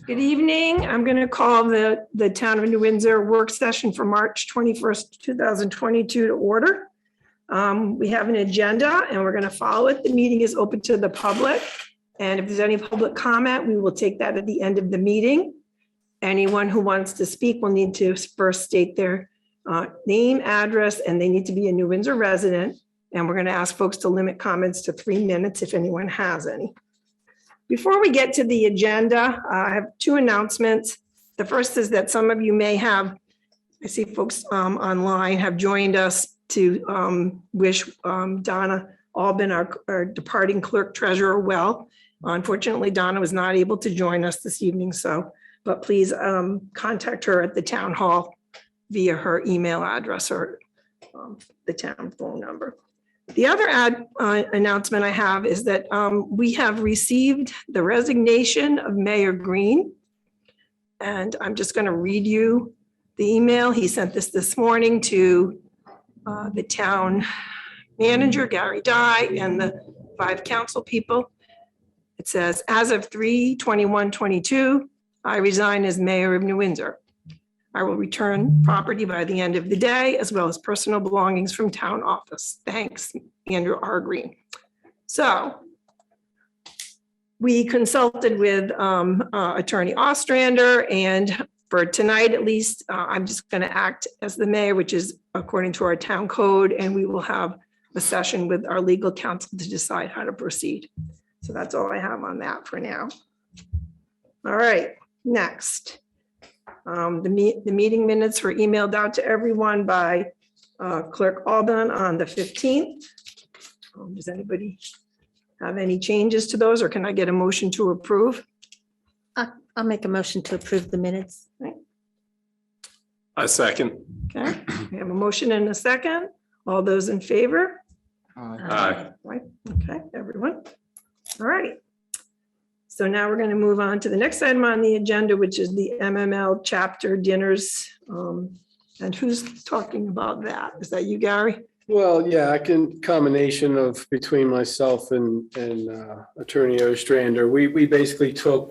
Good evening. I'm going to call the Town of New Windsor work session for March 21st, 2022 to order. We have an agenda and we're going to follow it. The meeting is open to the public. And if there's any public comment, we will take that at the end of the meeting. Anyone who wants to speak will need to first state their name, address, and they need to be a New Windsor resident. And we're going to ask folks to limit comments to 3 minutes if anyone has any. Before we get to the agenda, I have 2 announcements. The first is that some of you may have, I see folks online have joined us to wish Donna Albin, our departing clerk treasurer, well. Unfortunately, Donna was not able to join us this evening, but please contact her at the town hall via her email address or the town phone number. The other announcement I have is that we have received the resignation of Mayor Greene. And I'm just going to read you the email. He sent this morning to the town manager, Gary Dye, and the 5 council people. It says, as of 3/21/22, I resign as mayor of New Windsor. I will return property by the end of the day, as well as personal belongings from town office. Thanks, Andrew R. Greene. So we consulted with Attorney Ostrander, and for tonight at least, I'm just going to act as the mayor, which is according to our town code, and we will have a session with our legal counsel to decide how to proceed. So that's all I have on that for now. All right, next. The meeting minutes were emailed out to everyone by Clerk Albin on the 15th. Does anybody have any changes to those, or can I get a motion to approve? I'll make a motion to approve the minutes. I second. Okay, we have a motion and a second. All those in favor? Aye. Right, okay, everyone. All right. So now we're going to move on to the next item on the agenda, which is the Mml Chapter Dinners. And who's talking about that? Is that you, Gary? Well, yeah, I can, combination of between myself and Attorney Ostrander, we basically took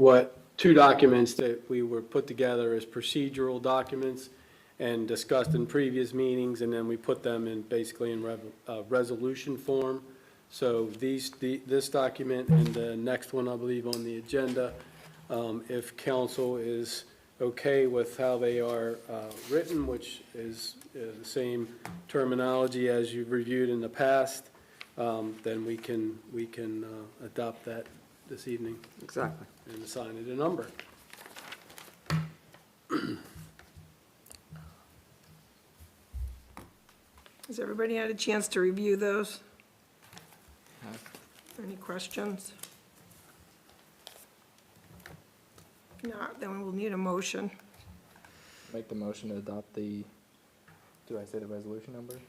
2 documents that we were put together as procedural documents and discussed in previous meetings, and then we put them in basically in resolution form. So this document and the next one, I believe, on the agenda, if council is okay with how they are written, which is the same terminology as you've reviewed in the past, then we can adopt that this evening. Exactly. And assign it a number. Has everybody had a chance to review those? Any questions? If not, then we'll need a motion. Make the motion to adopt the, do I say the resolution number?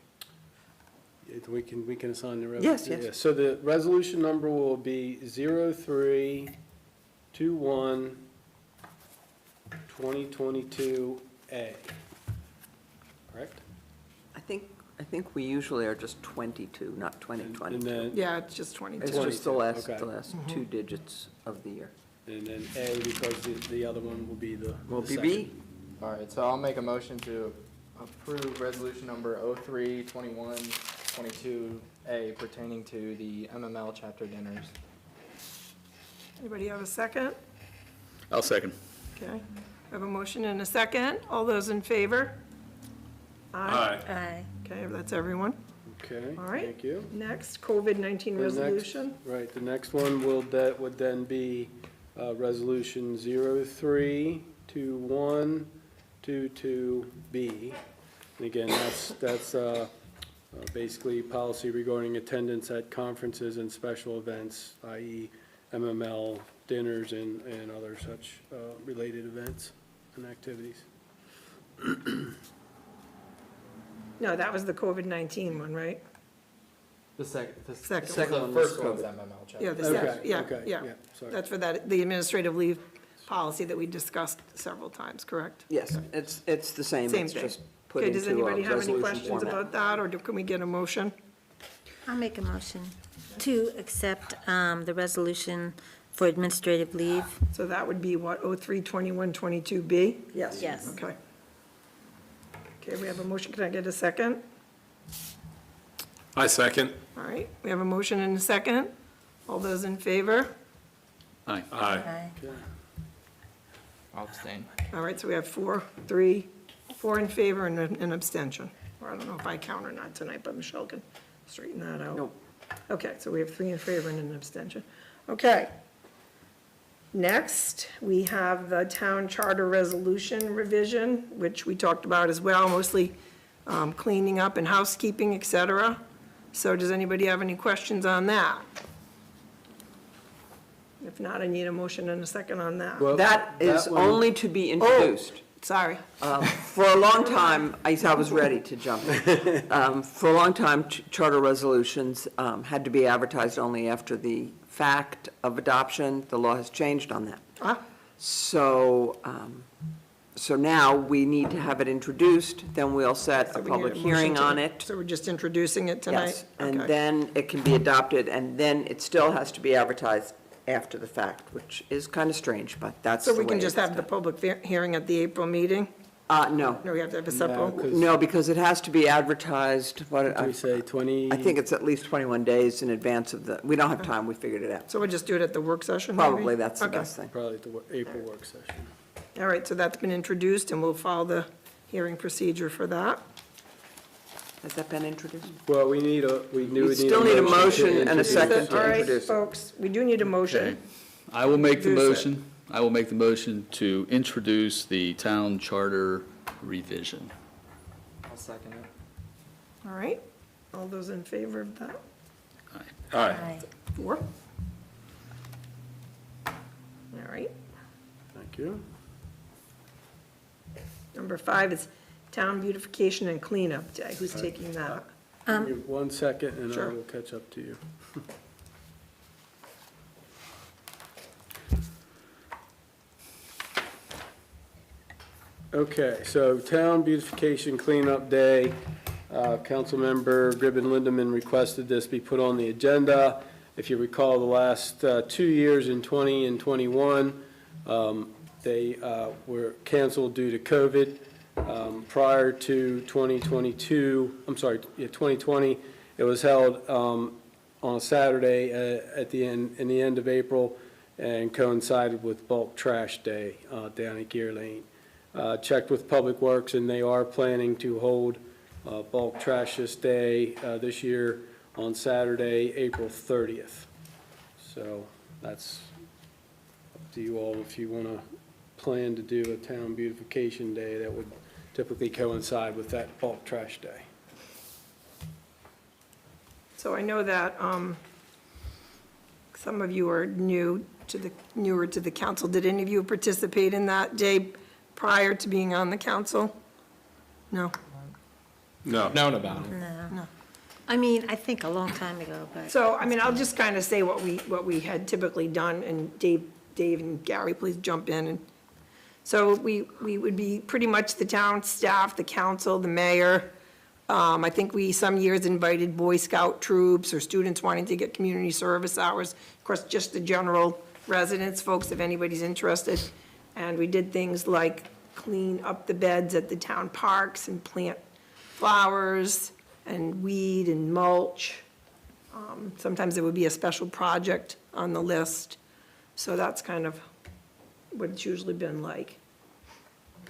We can assign the Yes, resolution. yes. So the resolution number will be 03/21/2022A. Correct? I think we usually are just 22, not 2022. And then, Yeah, it's just 22. It's just the 22, last okay. 2 digits of the year. and then A, because the other one will be the Be second. B. All right, so I'll make a motion to approve resolution number 03/21/22A pertaining to the Mml Chapter Dinners. Anybody have a second? I'll second. Okay, I have a motion and a second. All those in favor? Aye. Aye. Okay, that's everyone. Okay, All right. thank you. Next, COVID-19 The next- resolution. Right, the next one would then be resolution 03/21/22B. And again, that's basically policy regarding attendance at conferences and special events, i.e. MML dinners and other such related events and activities. No, that was the COVID-19 one, right? The second. Second. The first one's MML Chapter. Yeah, the Okay, second, yeah, okay, yeah. sorry. That's for that, the administrative leave policy that we discussed several times, correct? Yes, it's the same. Same It's thing. just put Okay, does into a anybody have any resolution questions format. about that, or can we get a motion? I'll make a motion to accept the resolution for administrative leave. So that would be what, 03/21/22B? Yes. Yes. Okay. Okay, we have a motion. Can I get a second? I second. All right, we have a motion and a second. All those in favor? Aye. I'll abstain. All right, so we have 4 in favor and an abstention. Or I don't know if I count or not tonight, but Michelle can straighten that out. Nope. Okay, so we have 3 in favor and an abstention. Okay. Next, we have the town charter resolution revision, which we talked about as well, mostly cleaning up and housekeeping, et cetera. So does anybody have any questions on that? If not, I need a motion and a second on that. Well, That is one- only to be introduced. Sorry. For a long time, I was ready to jump in. For a long time, charter resolutions had to be advertised only after the fact of adoption. The law has changed on that. Ah, So, so now we need to have it introduced, then we'll set so a we need public motion hearing to- on it. So we're just introducing it tonight? Yes, and Okay. then it can be adopted, and then it still has to be advertised after the fact, which is kind of strange, but that's the So way we can it just is have the done. public hearing at the April meeting? No, No, we have to have a No, separate? 'cause- no, because it has to be advertised, Do we say 20? I think it's at least 21 days in advance of the, we don't have time, we figured it out. So we'll just do it at the work session, maybe? Probably that's the Okay. best thing. Probably at the April work session. All right, so that's been introduced, and we'll follow the hearing procedure for that. Has that been introduced? Well, we need a, we do We need still need a motion to and a introduce second it. to All right, introduce it. folks, we do need a Okay. motion. I will make the Introduce it. motion. I will make the motion to introduce the town charter revision. I'll second it. All right, all those in favor of that? Aye. 4? All right. Thank you. Number 5 is Town Beautification and Cleanup Day. Who's taking that? Give me 1 second and I Sure. will catch up to you. Okay, so Town Beautification Cleanup Day, Councilmember Gribben Lindeman requested this be put on the agenda. If you recall, the last 2 years in 20 and 21, they were canceled due to COVID. Prior to 2020, it was held on a Saturday in the end of April and coincided with Bulk Trash Day down at Gear Lane. Checked with Public Works, and they are planning to hold Bulk Trash Day this year on Saturday, April 30th. So that's up to you all if you want to plan to do a Town Beautification Day that would typically coincide with that Bulk Trash Day. So I know that some of you are newer to the council. Did any of you participate in that day prior to being on the council? No? No. Known about it. No. I mean, I think a long time ago, but. So, I mean, I'll just kind of say what we had typically done, and Dave and Gary, please jump in. And so we would be pretty much the town staff, the council, the mayor. I think we some years invited Boy Scout troops or students wanting to get community service hours. Of course, just the general residents, folks, if anybody's interested. And we did things like clean up the beds at the town parks and plant flowers and weed and mulch. Sometimes there would be a special project on the list. So that's kind of what it's usually been like.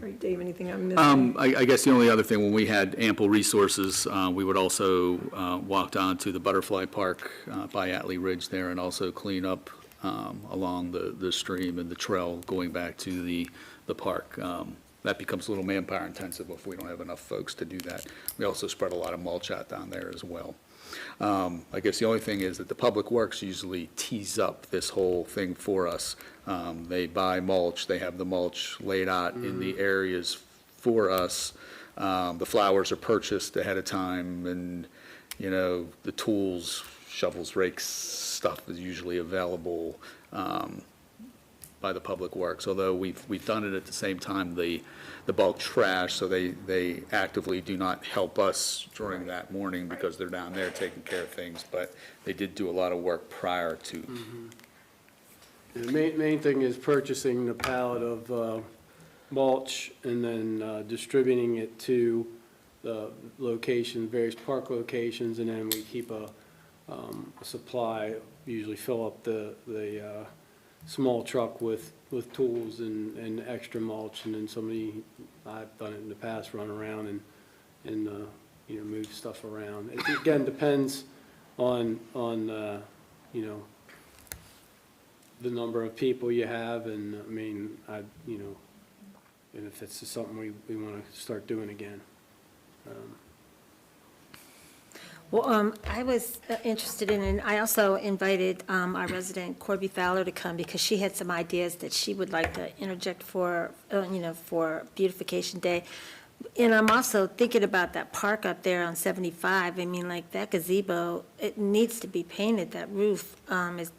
Right, Dave, anything I'm missing? I guess the only other thing, when we had ample resources, we would also walk down to the Butterfly Park by Atlee Ridge there and also clean up along the stream and the trail going back to the park. That becomes a little manpower intensive if we don't have enough folks to do that. We also spread a lot of mulch out down there as well. I guess the only thing is that the Public Works usually tees up this whole thing for us. They buy mulch, they have the mulch laid out in the areas for us. The flowers are purchased ahead of time, and, you know, the tools, shovels, rakes, stuff is usually available by the Public Works, although we've done it at the same time, the bulk trash, so they actively do not help us during that morning because they're down there taking care of things, but they did do a lot of work prior to. The main thing is purchasing the pallet of mulch and then distributing it to the location, various park locations, and then we keep a supply, usually fill up the small truck with tools and extra mulch, and then somebody, I've done it in the past, run around and move stuff around. It again depends on the number of people you have, and I mean, and if it's something we want to start doing again. Well, I was interested in, and I also invited our resident Corby Fowler to come because she had some ideas that she would like to interject for Beautification Day. And I'm also thinking about that park up there on 75. I mean, like that gazebo, it needs to be painted, that roof.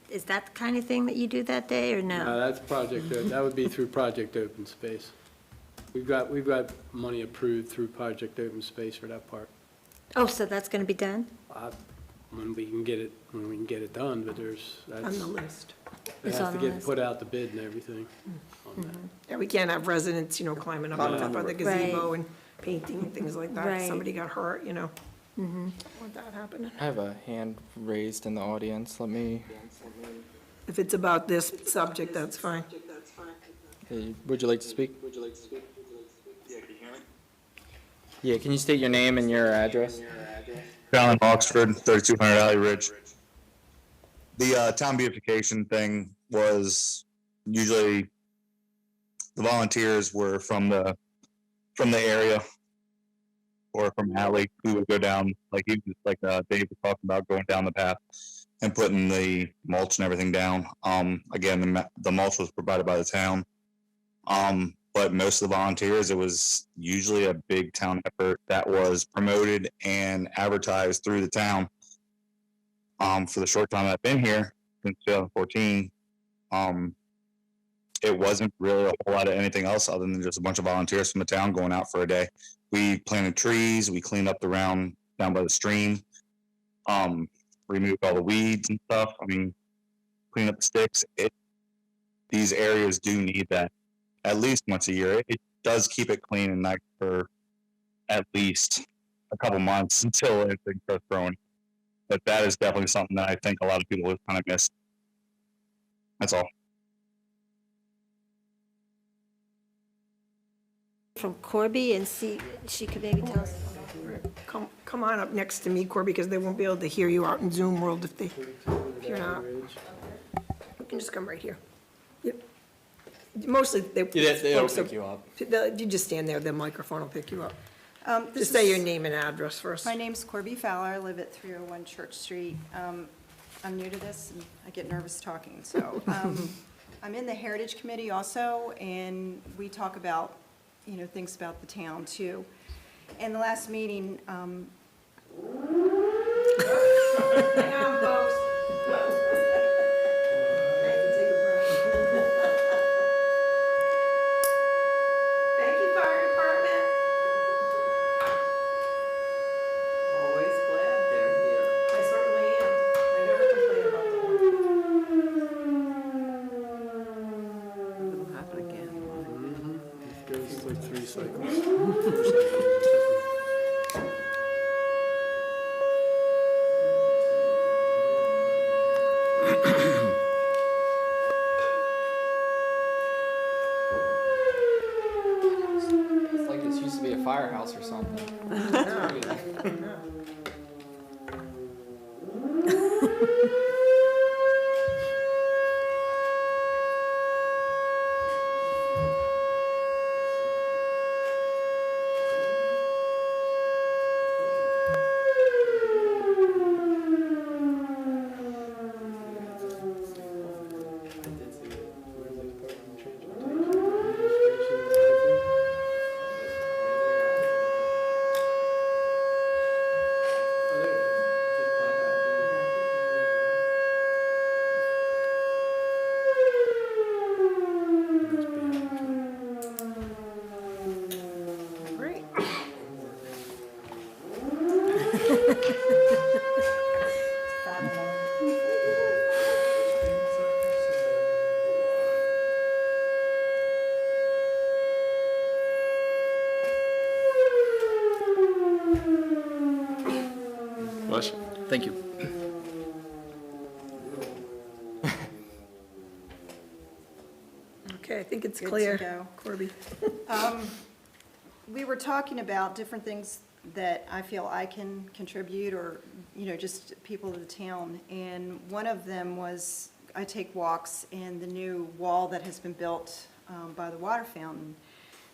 Is that the kind of thing that you do that day or no? That's that would be through Project Open Space. We've got money approved through Project Open Space for that park. Oh, so that's going to be done? When we can get it done, but On the list. it It's has on to the get list. put out the bid and everything on that. Yeah, we can't have residents, climbing up on top of the gazebo Right. and painting and things like that. Right. Somebody got hurt, Don't want that happening. I have a hand raised in the audience. Let me, If it's about this subject, that's fine. hey, would you like to speak? Yeah, can you state your name and your address? Down in Oxford, 3200 Alley Ridge. The town beautification thing was usually the volunteers were from the area or from Alley. We would go down, like Dave was talking about, going down the path and putting the mulch and everything down. Again, the mulch was provided by the town. But most of the volunteers, it was usually a big town effort that was promoted and advertised through the town. For the short time I've been here, since 2014, it wasn't really a whole lot of anything else other than just a bunch of volunteers from the town going out for a day. We planted trees, we cleaned up the round down by the stream, removed all the weeds and stuff. I mean, cleaned up the sticks. These areas do need that at least once a year. It does keep it clean and nice for at least a couple months until everything starts growing. But that is definitely something that I think a lot of people have kind of missed. That's all. From Corby and see, she could maybe tell us. Come on up next to me, Corby, because they won't be able to hear you out in Zoom world if you're not. You can just come right here. Yep. Mostly, They'll folks pick you up. You just stand there, the microphone will pick you up. This Just say is- your name and address first. My name's Corby Fowler. I live at 301 Church Street. I'm new to this, and I get nervous talking, so. I'm in the Heritage Committee also, and we talk about, things about the town, too. In the last meeting, Thank you, fire department. Always glad they're here. I certainly am. I never complain about the It'll happen again. It goes like 3 cycles. It's like this used to be a firehouse or something. Thank you. Okay, I think it's Good to clear. go. Corby. We were talking about different things that I feel I can contribute, or, just people of the town. And one of them was, I take walks in the new wall that has been built by the water fountain.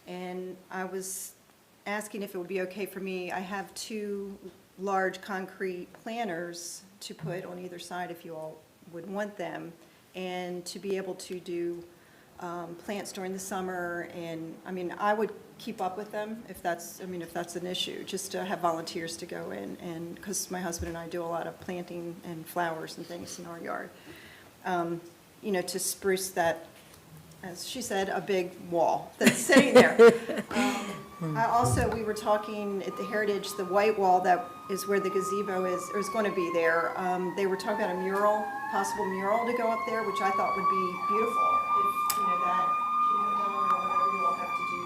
And I was asking if it would be okay for me. I have 2 large concrete planters to put on either side if you all would want them, and to be able to do plants during the summer. And, I would keep up with them if that's an issue, just to have volunteers to go in, and, because my husband and I do a lot of planting and flowers and things in our yard, to spruce that, as she said, a big wall that's sitting there. We were talking at the Heritage, the white wall that is where the gazebo is, or is going to be there. They were talking about a mural, possible mural to go up there, which I thought would be beautiful. If, that can go done, or whatever you all have to do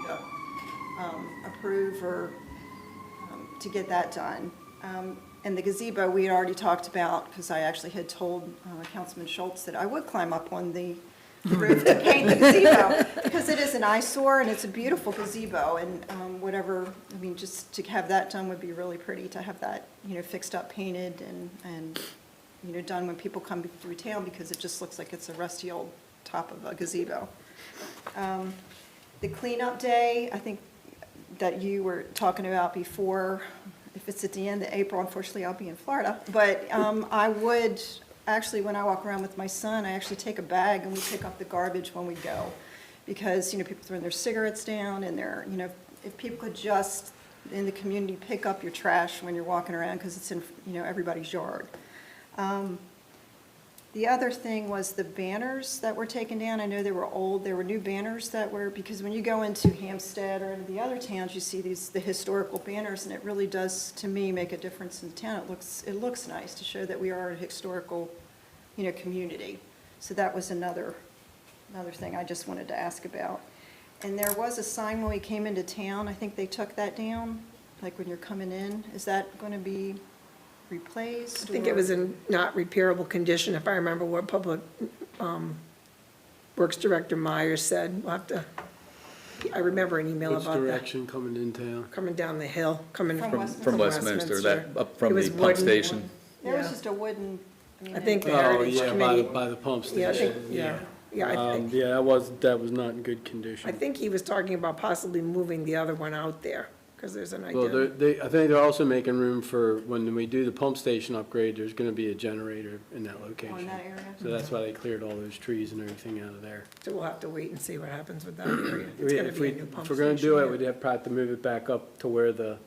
to approve, or to get that done. And the gazebo, we had already talked about, because I actually had told Councilman Schultz that I would climb up on the roof to paint the gazebo, because it is an eyesore, and it's a beautiful gazebo, and just to have that done would be really pretty, to have that, fixed up, painted, and done when people come through town, because it just looks like it's a rusty old top of a gazebo. The cleanup day, I think that you were talking about before, if it's at the end of April, unfortunately, I'll be in Florida, but I would, actually, when I walk around with my son, I actually take a bag and we pick up the garbage when we go. Because, people throwing their cigarettes down, and if people could just, in the community, pick up your trash when you're walking around, because it's in, everybody's yard. The other thing was the banners that were taken down. I know they were old. There were new banners that were, because when you go into Hampstead or into the other towns, you see the historical banners, and it really does, to me, make a difference in town. It looks nice to show that we are a historical, community. So that was another thing I just wanted to ask about. And there was a sign when we came into town. I think they took that down, like when you're coming in. Is that going to be replaced? I think it was in not repairable condition, if I remember what Public Works Director Myers said. We'll have to, I remember an email Which about that. direction coming in town? Coming down the hill, coming From from Westminster. From Westminster, that, up It from was the pump wooden. station. There was Yeah. just a wooden, I think the Oh, Heritage yeah, Committee. by the pump Yeah, I think, station, yeah, yeah, Yeah, that was not in good condition. I think he was talking about possibly moving the other one out there, because there's an Well, idea. I think they're also making room for, when we do the pump station upgrade, there's gonna be a generator in that location. in that area. So that's why they cleared all those trees and everything out of there. So we'll have to wait and see what happens with that area. It's gonna If be a new pump we're gonna do station, it, yeah. we'd have probably to move it back up to where the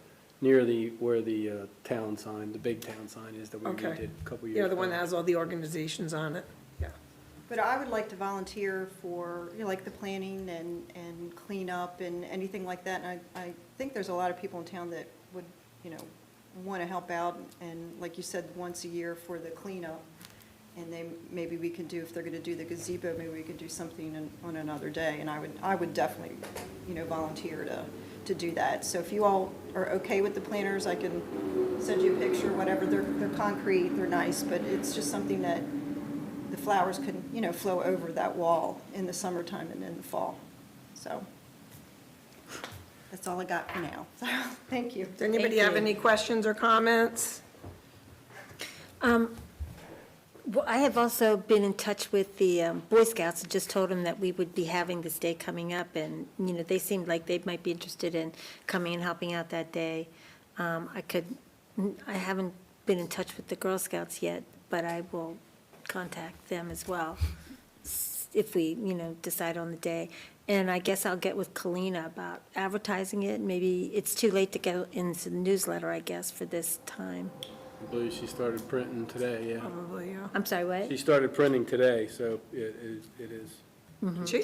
town sign, the big town sign is that we Okay. did a couple years ago. Yeah, the one that has all the organizations on it, yeah. But I would like to volunteer for, like the planning and cleanup and anything like that. And I think there's a lot of people in town that would, want to help out. And like you said, once a year for the cleanup. And maybe we could do, if they're going to do the gazebo, maybe we could do something on another day. And I would definitely, volunteer to do that. So if you all are okay with the planters, I can send you a picture, whatever. They're concrete, they're nice, but it's just something that the flowers could, flow over that wall in the summertime and in the fall. So that's all I got for now. So, thank you. Does anybody Thank have you. any questions or comments? Well, I have also been in touch with the Boy Scouts and just told them that we would be having this day coming up, and, they seemed like they might be interested in coming and helping out that day. I haven't been in touch with the Girl Scouts yet, but I will contact them as well if we, decide on the day. And I guess I'll get with Kalina about advertising it. Maybe it's too late to get into the newsletter, I guess, for this time. I believe she started printing today, yeah. Probably, yeah. I'm sorry, what? She started printing today, so it is.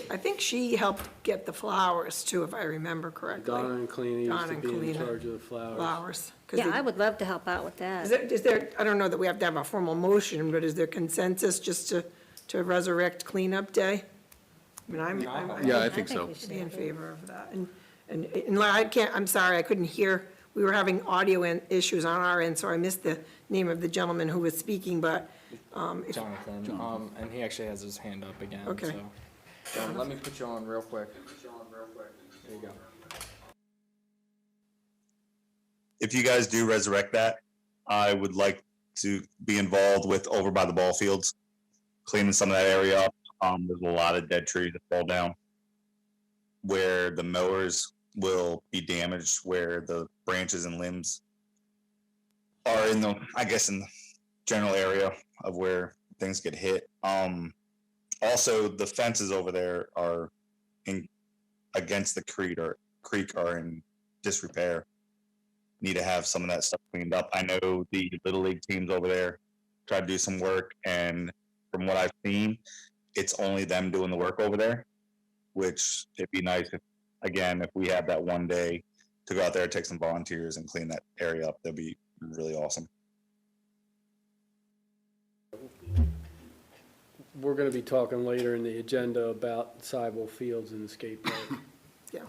I think she helped get the flowers too, if I remember correctly. Donna and Cleany used Donna to and be in Kalina. charge of the flowers. Flowers. 'Cause Yeah, they- I would love to help out with Is that. there, I don't know that we have to have a formal motion, but is there consensus just to resurrect cleanup day? I mean, I'm Yeah, I think so. we should be in have it. favor of that. And I can't, I'm sorry, I couldn't hear we were having audio issues on our end, so I missed the name of the gentleman who was speaking, but, Jonathan, and he actually has his hand up again, Okay. so. John, let me put you on real quick. There you go. If you guys do resurrect that, I would like to be involved with over by the ball fields, cleaning some of that area up. There's a lot of dead trees that fall down where the mowers will be damaged, where the branches and limbs are in the, I guess, in the general area of where things get hit. Also, the fences over there are against the creek are in disrepair. Need to have some of that stuff cleaned up. I know the Little League teams over there try to do some work, and from what I've seen, it's only them doing the work over there, which it'd be nice if, again, if we had that one day to go out there, take some volunteers and clean that area up. That'd be really awesome. We're going to be talking later in the agenda about Cyborg Fields and the skate park. yeah.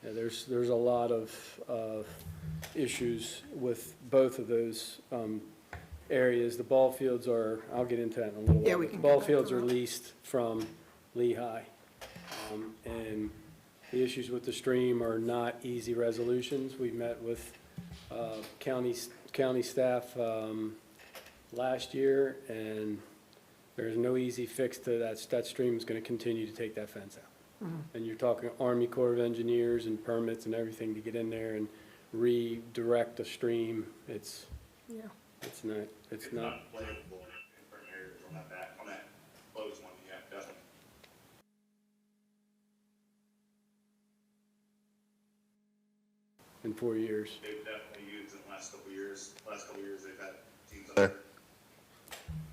Yeah, there's a lot of issues with both of those areas. The ball fields are, I'll get into that in a little while. Yeah, we but can the ball come back to fields are that. leased from Lehigh. And the issues with the stream are not easy resolutions. We met with county staff last year, and there's no easy fix to that. That stream is going to continue to take that fence out. And you're talking Army Corps of Engineers and permits and everything to get in there and redirect the stream. It's Yeah. it's not playable in certain areas on that closed one. Yeah, definitely. in 4 years. They've definitely used it in the last couple of years. They've had teams out there.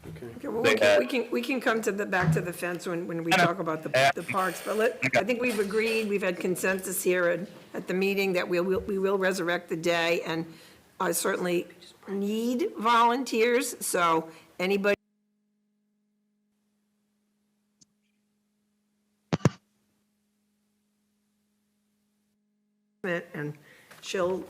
Okay. Okay, well, They we can come to back to the fence when we talk about the parks, but I think we've agreed, we've had consensus here at the meeting that we will resurrect the day, and I certainly need volunteers, so anybody and she'll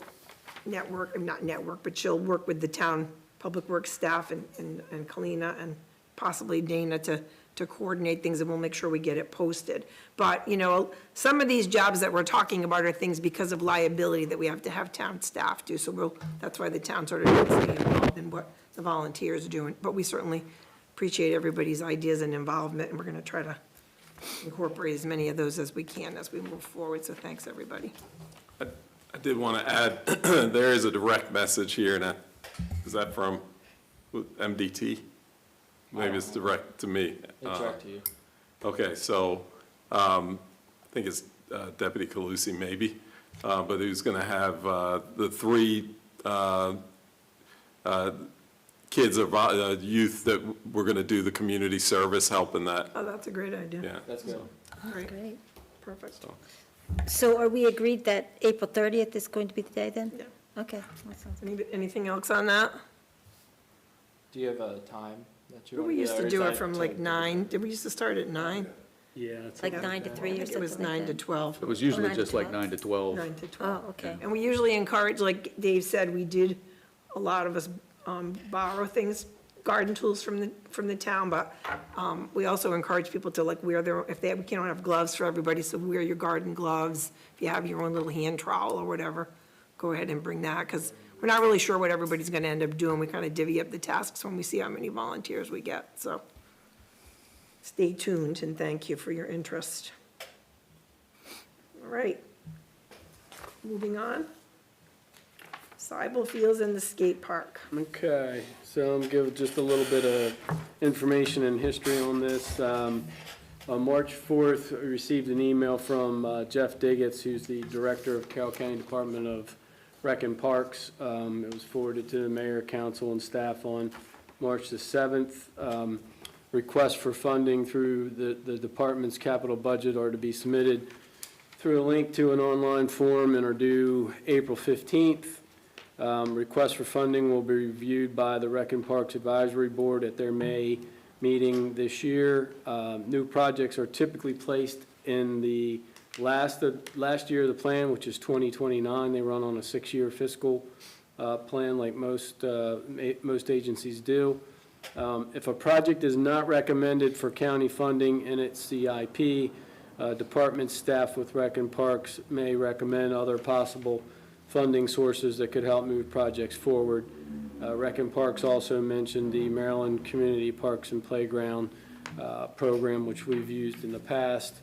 not network, but she'll work with the town public works staff and Kalina and possibly Dana to coordinate things, and we'll make sure we get it posted. But, some of these jobs that we're talking about are things because of liability that we have to have town staff do, so that's why the town sort of needs to be involved in what the volunteers are doing. But we certainly appreciate everybody's ideas and involvement, and we're gonna try to incorporate as many of those as we can as we move forward, so thanks, everybody. I did want to add, there is a direct message here, and is that from MDT? Maybe it's direct to me. It's direct to you. Okay, so I think it's Deputy Calusi maybe, but he was going to have the 3 kids of youth that were going to do the community service, helping that. Oh, that's a great idea. Yeah. That's good. Great, Great. perfect. So are we agreed that April 30th is going to be the day then? Yeah. Okay. That sounds- Anything else on that? Do you have a time that you want? We used or to is do it that from till- like 9, did we used to start at 9? Yeah. It's Like 9 to 3 or I think it was something like 9 to that? 12. It was usually 9 to just like 12? 9 to 12. 9 to 12. Oh, okay. And we usually encourage, like Dave said, a lot of us borrow things, garden tools from the town, but we also encourage people to like wear we can't have gloves for everybody, so wear your garden gloves. If you have your own little hand trowel or whatever, go ahead and bring that, because we're not really sure what everybody's gonna end up doing. We kind of divvy up the tasks when we see how many volunteers we get, so stay tuned, and thank you for your interest. All right. Moving on. Cyborg Fields and the skate park. Okay, so I'm give just a little bit of information and history on this. On March 4th, we received an email from Jeff Diggets, who's the director of Carroll County Department of Rec and Parks. It was forwarded to the mayor, council, and staff on March the 7th. Requests for funding through the department's capital budget are to be submitted through a link to an online form and are due April 15th. Requests for funding will be reviewed by the Rec and Parks Advisory Board at their May meeting this year. New projects are typically placed in the last year of the plan, which is 2029. They run on a 6-year fiscal plan like most agencies do. If a project is not recommended for county funding in its CIP, department staff with Rec and Parks may recommend other possible funding sources that could help move projects forward. Rec and Parks also mentioned the Maryland Community Parks and Playground program, which we've used in the past,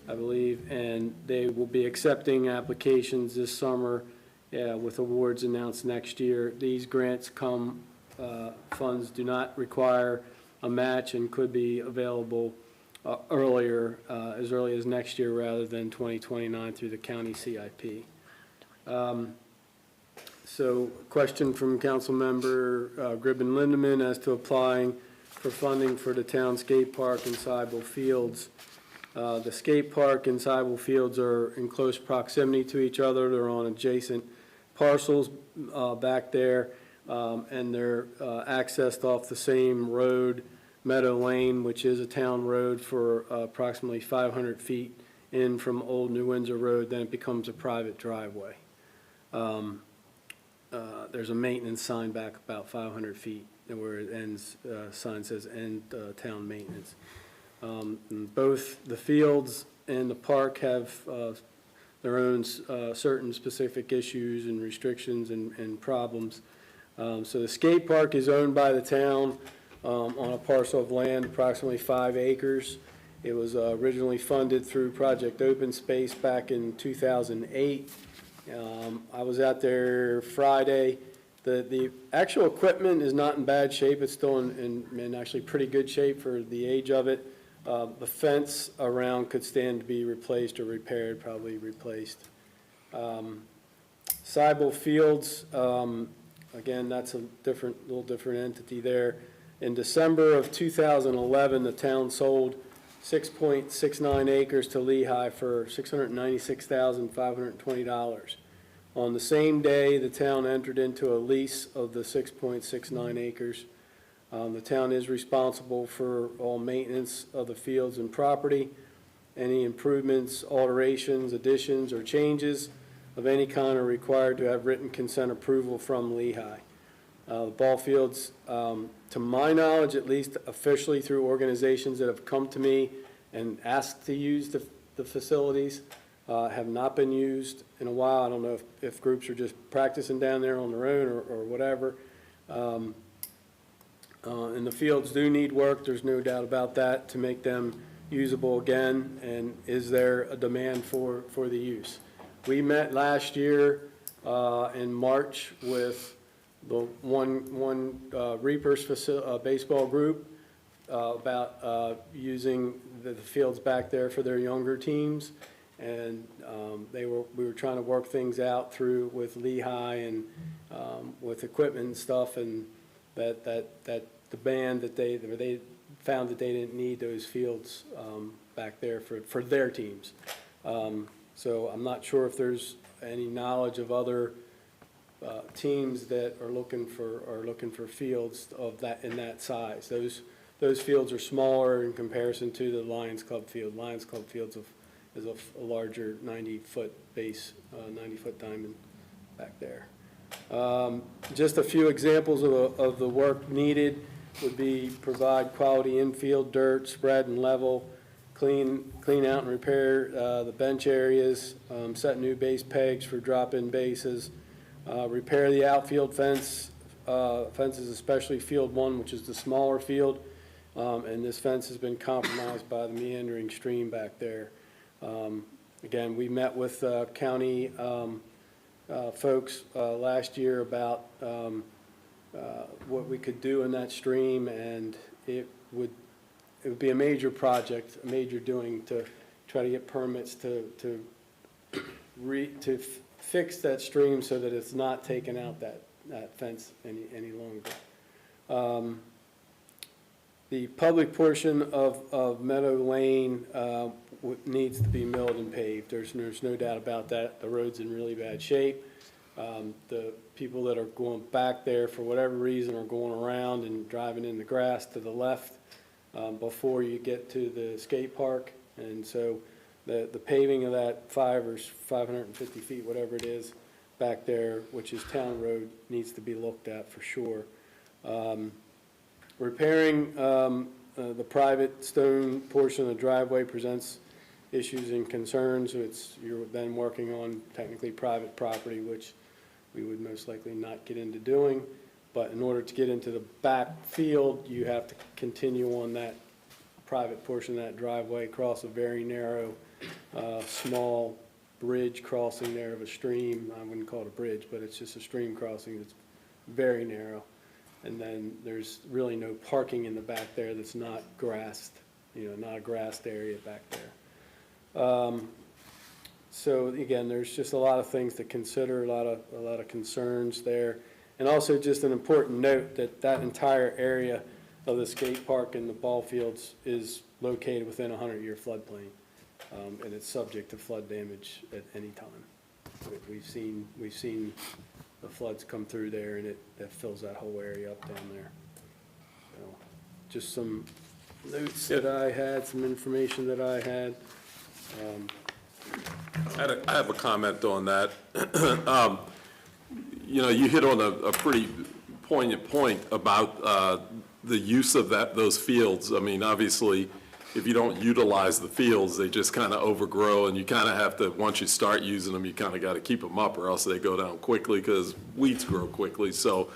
I believe, and they will be accepting applications this summer with awards announced next year. These grants funds do not require a match and could be available earlier, as early as next year rather than 2029 through the county CIP. So question from Councilmember Gribben Lindeman as to applying for funding for the town skate park and Cyborg Fields. The skate park and Sybil Fields are in close proximity to each other. They're on adjacent parcels back there, and they're accessed off the same road, Meadow Lane, which is a town road for approximately 500 feet in from Old New Windsor Road. Then it becomes a private driveway. There's a maintenance sign back about 500 feet where it ends. Sign says end town maintenance. Both the fields and the park have their own certain specific issues and restrictions and problems. So the skate park is owned by the town on a parcel of land approximately 5 acres. It was originally funded through Project Open Space back in 2008. I was out there Friday. The actual equipment is not in bad shape. It's still in actually pretty good shape for the age of it. The fence around could stand to be replaced or repaired, probably replaced. Cyborg Fields, again, that's a little different entity there. In December of 2011, the town sold 6.69 acres to Lehigh for $696,520. On the same day, the town entered into a lease of the 6.69 acres. The town is responsible for all maintenance of the fields and property. Any improvements, alterations, additions, or changes of any kind are required to have written consent approval from Lehigh. The ball fields, to my knowledge, at least officially through organizations that have come to me and asked to use the facilities, have not been used in a while. I don't know if groups are just practicing down there on their own or whatever. And the fields do need work, there's no doubt about that, to make them usable again. And is there a demand for the use? We met last year in March with the one Reapers baseball group about using the fields back there for their younger teams. And we were trying to work things out through with Lehigh and with equipment and stuff, and that the band that they found that they didn't need those fields back there for their teams. So I'm not sure if there's any knowledge of other teams that are looking for fields of that in that size. Those fields are smaller in comparison to the Lions Club field. Lions Club fields is a larger 90-foot base, 90-foot diamond back there. Just a few examples of the work needed would be provide quality infield dirt, spread and level, clean out and repair the bench areas, set new base pegs for drop-in bases, repair the outfield fences, especially field 1, which is the smaller field, and this fence has been compromised by the meandering stream back there. Again, we met with county folks last year about what we could do in that stream, and it would be a major project, a major doing to try to get permits to fix that stream so that it's not taking out that fence any longer. The public portion of Meadow Lane needs to be milled and paved. There's no doubt about that. The road's in really bad shape. The people that are going back there for whatever reason are going around and driving in the grass to the left before you get to the skate park. And so the paving of that 550 feet, whatever it is, back there, which is town road, needs to be looked at for sure. Repairing the private stone portion of the driveway presents issues and concerns. You're then working on technically private property, which we would most likely not get into doing. But in order to get into the back field, you have to continue on that private portion of that driveway, cross a very narrow, small bridge crossing there of a stream. I wouldn't call it a bridge, but it's just a stream crossing that's very narrow. And then there's really no parking in the back there that's not grassed, not a grassed area back there. So again, there's just a lot of things to consider, a lot of concerns there. And also just an important note that entire area of the skate park and the ball fields is located within a 100-year floodplain. And it's subject to flood damage at any time. We've seen the floods come through there, and that fills that whole area up down there. So, just some notes that I had, some information that I had. I have a comment on that. You hit on a pretty poignant point about the use of those fields. I mean, obviously, if you don't utilize the fields, they just kind of overgrow, and you kind of have to, once you start using them, you kind of got to keep them up, or else they go down quickly because weeds grow quickly. So,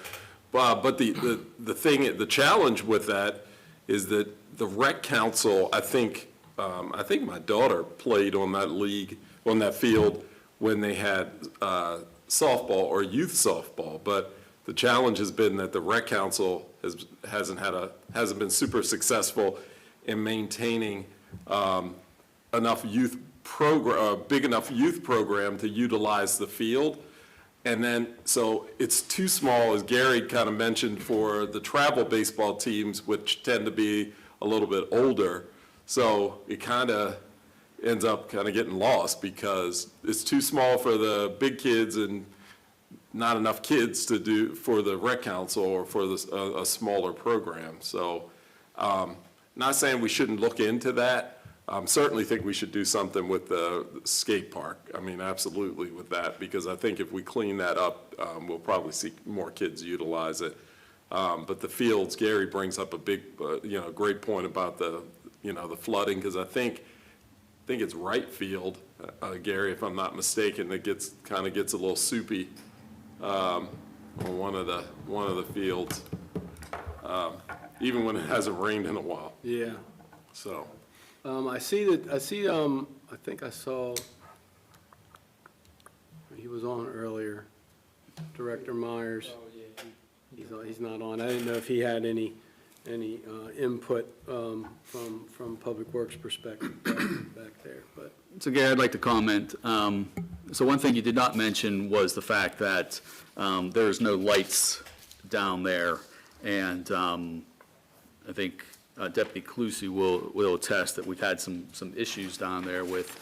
but the challenge with that is that the rec council, I think my daughter played on that field when they had softball or youth softball, but the challenge has been that the rec council hasn't been super successful in maintaining enough youth program, big enough youth program to utilize the field. And then, so it's too small, as Gary kind of mentioned, for the travel baseball teams, which tend to be a little bit older. So it kind of ends up kind of getting lost because it's too small for the big kids and not enough kids to do for the rec council or for a smaller program. So not saying we shouldn't look into that. Certainly think we should do something with the skate park. I mean, absolutely with that, because I think if we clean that up, we'll probably see more kids utilize it. But the fields, Gary brings up a big, great point about the flooding, because I think it's right field, Gary, if I'm not mistaken, that kind of gets a little soupy on one of the fields, even when it hasn't rained in a while. Yeah. So. I think I saw, he was on earlier, Director Myers. He's not on. I didn't know if he had any input from Public Works perspective back there, but. So Gary, I'd like to comment. So one thing you did not mention was the fact that there's no lights down there, and I think Deputy Clusi will attest that we've had some issues down there with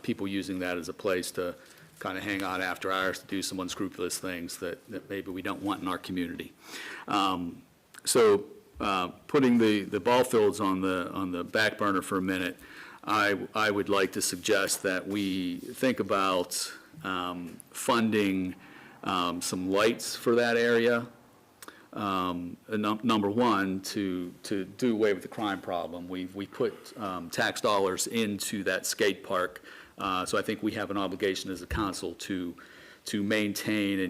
people using that as a place to kind of hang out after hours to do some unscrupulous things that maybe we don't want in our community. So putting the ball fields on the back burner for a minute, I would like to suggest that we think about funding some lights for that area. Number one, to do away with the crime problem. We put tax dollars into that skate park, so I think we have an obligation as a council to maintain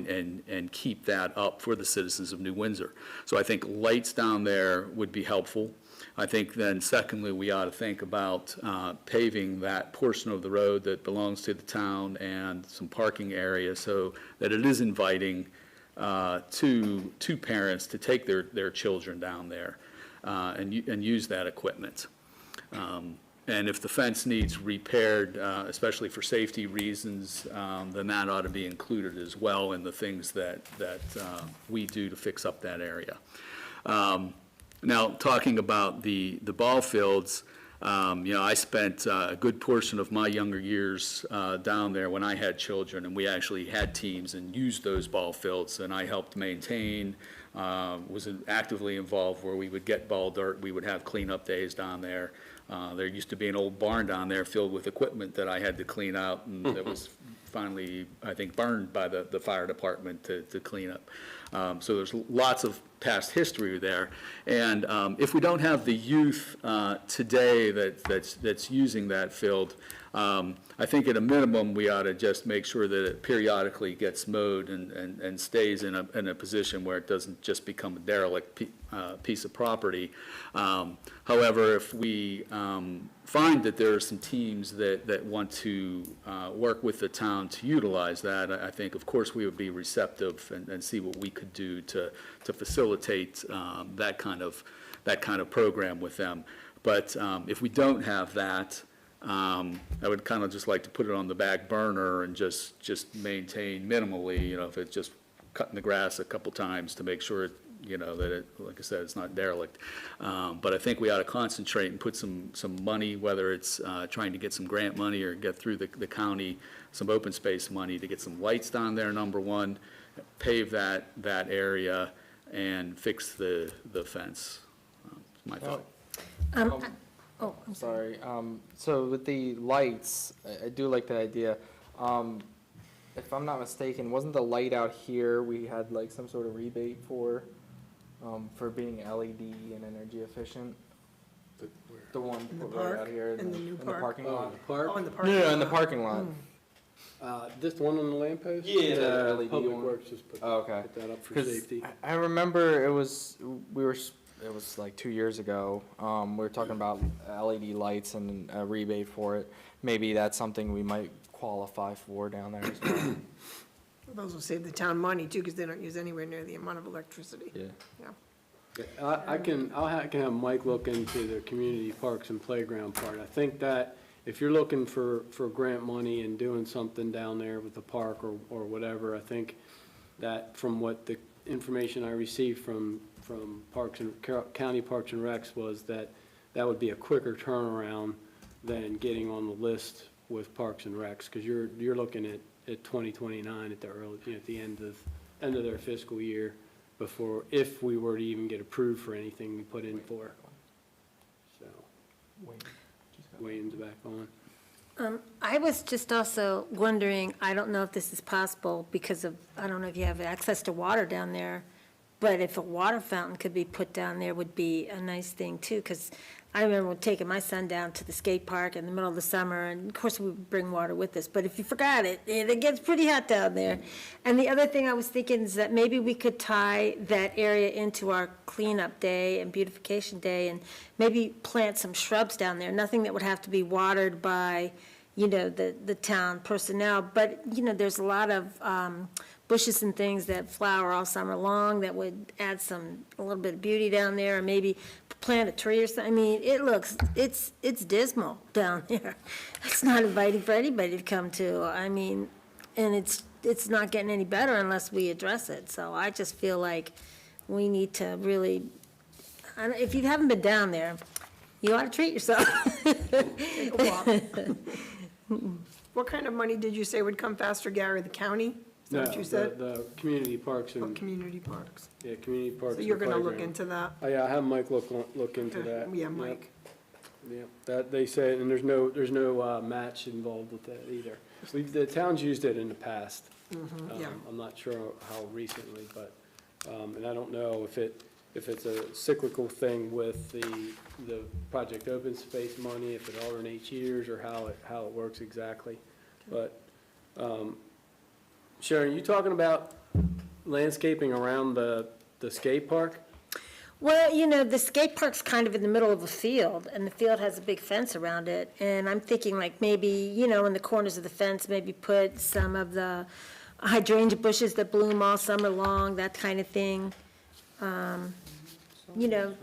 and keep that up for the citizens of New Windsor. So I think lights down there would be helpful. I think then secondly, we ought to think about paving that portion of the road that belongs to the town and some parking areas so that it is inviting to parents to take their children down there and use that equipment. And if the fence needs repaired, especially for safety reasons, then that ought to be included as well in the things that we do to fix up that area. Now, talking about the ball fields, I spent a good portion of my younger years down there when I had children, and we actually had teams and used those ball fields, and I helped maintain, was actively involved where we would get ball dirt, we would have cleanup days down there. There used to be an old barn down there filled with equipment that I had to clean out, and that was finally, I think, burned by the fire department to clean up. So there's lots of past history there. And if we don't have the youth today that's using that field, I think at a minimum, we ought to just make sure that it periodically gets mowed and stays in a position where it doesn't just become a derelict piece of property. However, if we find that there are some teams that want to work with the town to utilize that, I think, of course, we would be receptive and see what we could do to facilitate that kind of program with them. But if we don't have that, I would kind of just like to put it on the back burner and just maintain minimally, if it's just cutting the grass a couple times to make sure, that it, like I said, it's not derelict. But I think we ought to concentrate and put some money, whether it's trying to get some grant money or get through the county, some open space money to get some lights down there, number one, pave that area and fix the fence. My thought. Oh, I'm sorry. Sorry. So with the lights, I do like that idea. If I'm not mistaken, wasn't the light out here, we had like some sort of rebate for being LED and energy efficient? The one In the right park? out here In the new in the park? parking Oh, lot? the park? Oh, in the No, parking no, lot. in the parking lot. This one on the lamppost? Yeah, the LED Public one. Works just put Oh, okay. put that up for 'Cause safety. I remember it was like 2 years ago. We were talking about LED lights and a rebate for it. Maybe that's something we might qualify for down there as well. Those will save the town money too, because they don't use anywhere near the amount of electricity. Yeah. Yeah. I can have Mike look into the community parks and playground part. I think that if you're looking for grant money and doing something down there with the park or whatever, I think that from what the information I received from Parks and County Parks and Recs was that would be a quicker turnaround than getting on the list with Parks and Recs, because you're looking at 2029 at the early, at the end of their fiscal year before, if we were to even get approved for anything we put in for. So, Wayne's back on. I was just also wondering, I don't know if this is possible because of, I don't know if you have access to water down there, but if a water fountain could be put down there would be a nice thing too, because I remember taking my son down to the skate park in the middle of the summer, and of course we would bring water with us, but if you forgot it, it gets pretty hot down there. And the other thing I was thinking is that maybe we could tie that area into our cleanup day and beautification day, and maybe plant some shrubs down there, nothing that would have to be watered by, the town personnel, but, there's a lot of bushes and things that flower all summer long that would add a little bit of beauty down there, or maybe plant a tree or something. I mean, it's dismal down there. It's not inviting for anybody to come to. I mean, and it's not getting any better unless we address it. So I just feel like we need to really, if you haven't been down there, you ought to treat yourself. Take a walk. What kind of money did you say would come faster, Gary? The county? Is that what you said? The community parks Or and, community parks? yeah, community parks So and you're gonna look playground. into that? Oh, yeah, I have Mike look into Okay. that. Yeah, Yep. Mike. Yeah, that, they said, and there's no match involved with that either. The town's used it in the past. Yeah. I'm not sure how recently, but, and I don't know if it's a cyclical thing with the Project Open Space money, if it alternates years, or how it works exactly. But, Sharon, you talking about landscaping around the skate park? Well, the skate park's kind of in the middle of a field, and the field has a big fence around it, and I'm thinking like maybe, in the corners of the fence, maybe put some of the hydrangea bushes that bloom all summer long, that kind of thing.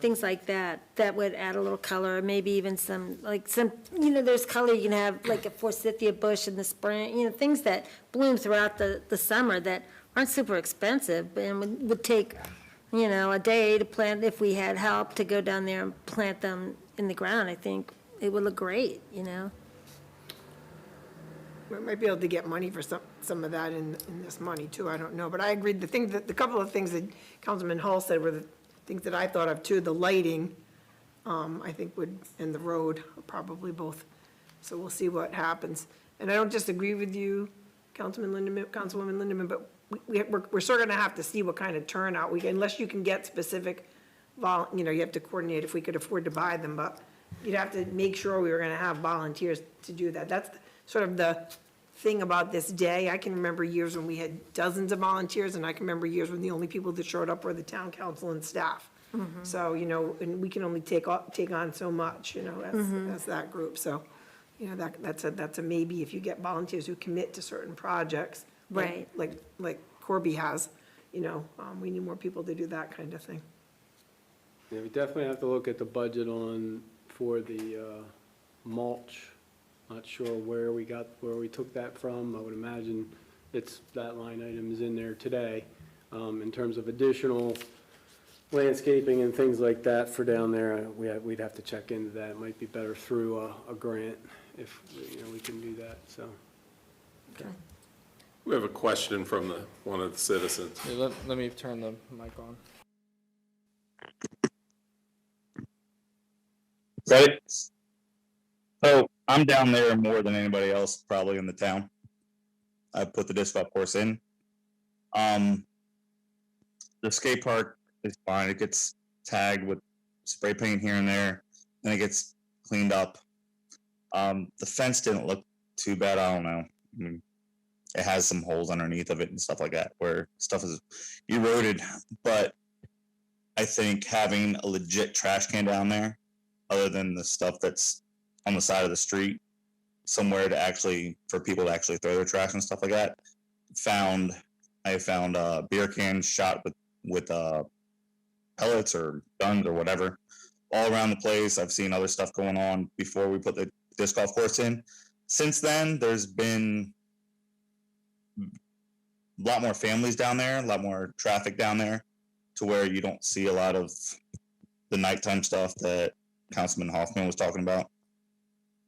Things like that, that would add a little color, maybe even there's color, you can have like a forsythia bush in the spring, things that bloom throughout the summer that aren't super expensive and would take, a day to plant. If we had help to go down there and plant them in the ground, I think it would look great, We might be able to get money for some of that in this money too, I don't know. But I agree, the couple of things that Councilman Hall said were the things that I thought of too, the lighting. I think would, and the road, probably both. So we'll see what happens. And I don't disagree with you, Councilwoman Lindeman, but we're sort of gonna have to see what kind of turnout we get, unless you can get specific you have to coordinate if we could afford to buy them, but you'd have to make sure we were gonna have volunteers to do that. That's sort of the thing about this day. I can remember years when we had dozens of volunteers, and I can remember years when the only people that showed up were the town council and staff. So, and we can only take on so much, as that group. So, that's a maybe if you get volunteers who commit to certain projects. Right. Like Corby has, we need more people to do that kind of thing. Yeah, we definitely have to look at the budget for the mulch. Not sure where we took that from. I would imagine that line item is in there today. In terms of additional landscaping and things like that for down there, we'd have to check into that. It might be better through a grant if, we can do that, so. We have a question from one of the citizens. Yeah, let me turn the mic on. Right? So I'm down there more than anybody else probably in the town. I put the disc golf course in. The skate park is fine. It gets tagged with spray paint here and there, then it gets cleaned up. The fence didn't look too bad. I don't know. I mean, it has some holes underneath of it and stuff like that where stuff is eroded. But I think having a legit trash can down there, other than the stuff that's on the side of the street, somewhere for people to actually throw their trash and stuff like that. I found beer cans shot with pellets or guns or whatever all around the place. I've seen other stuff going on before we put the disc golf course in. Since then, there's been a lot more families down there, a lot more traffic down there, to where you don't see a lot of the nighttime stuff that Councilman Hoffman was talking about.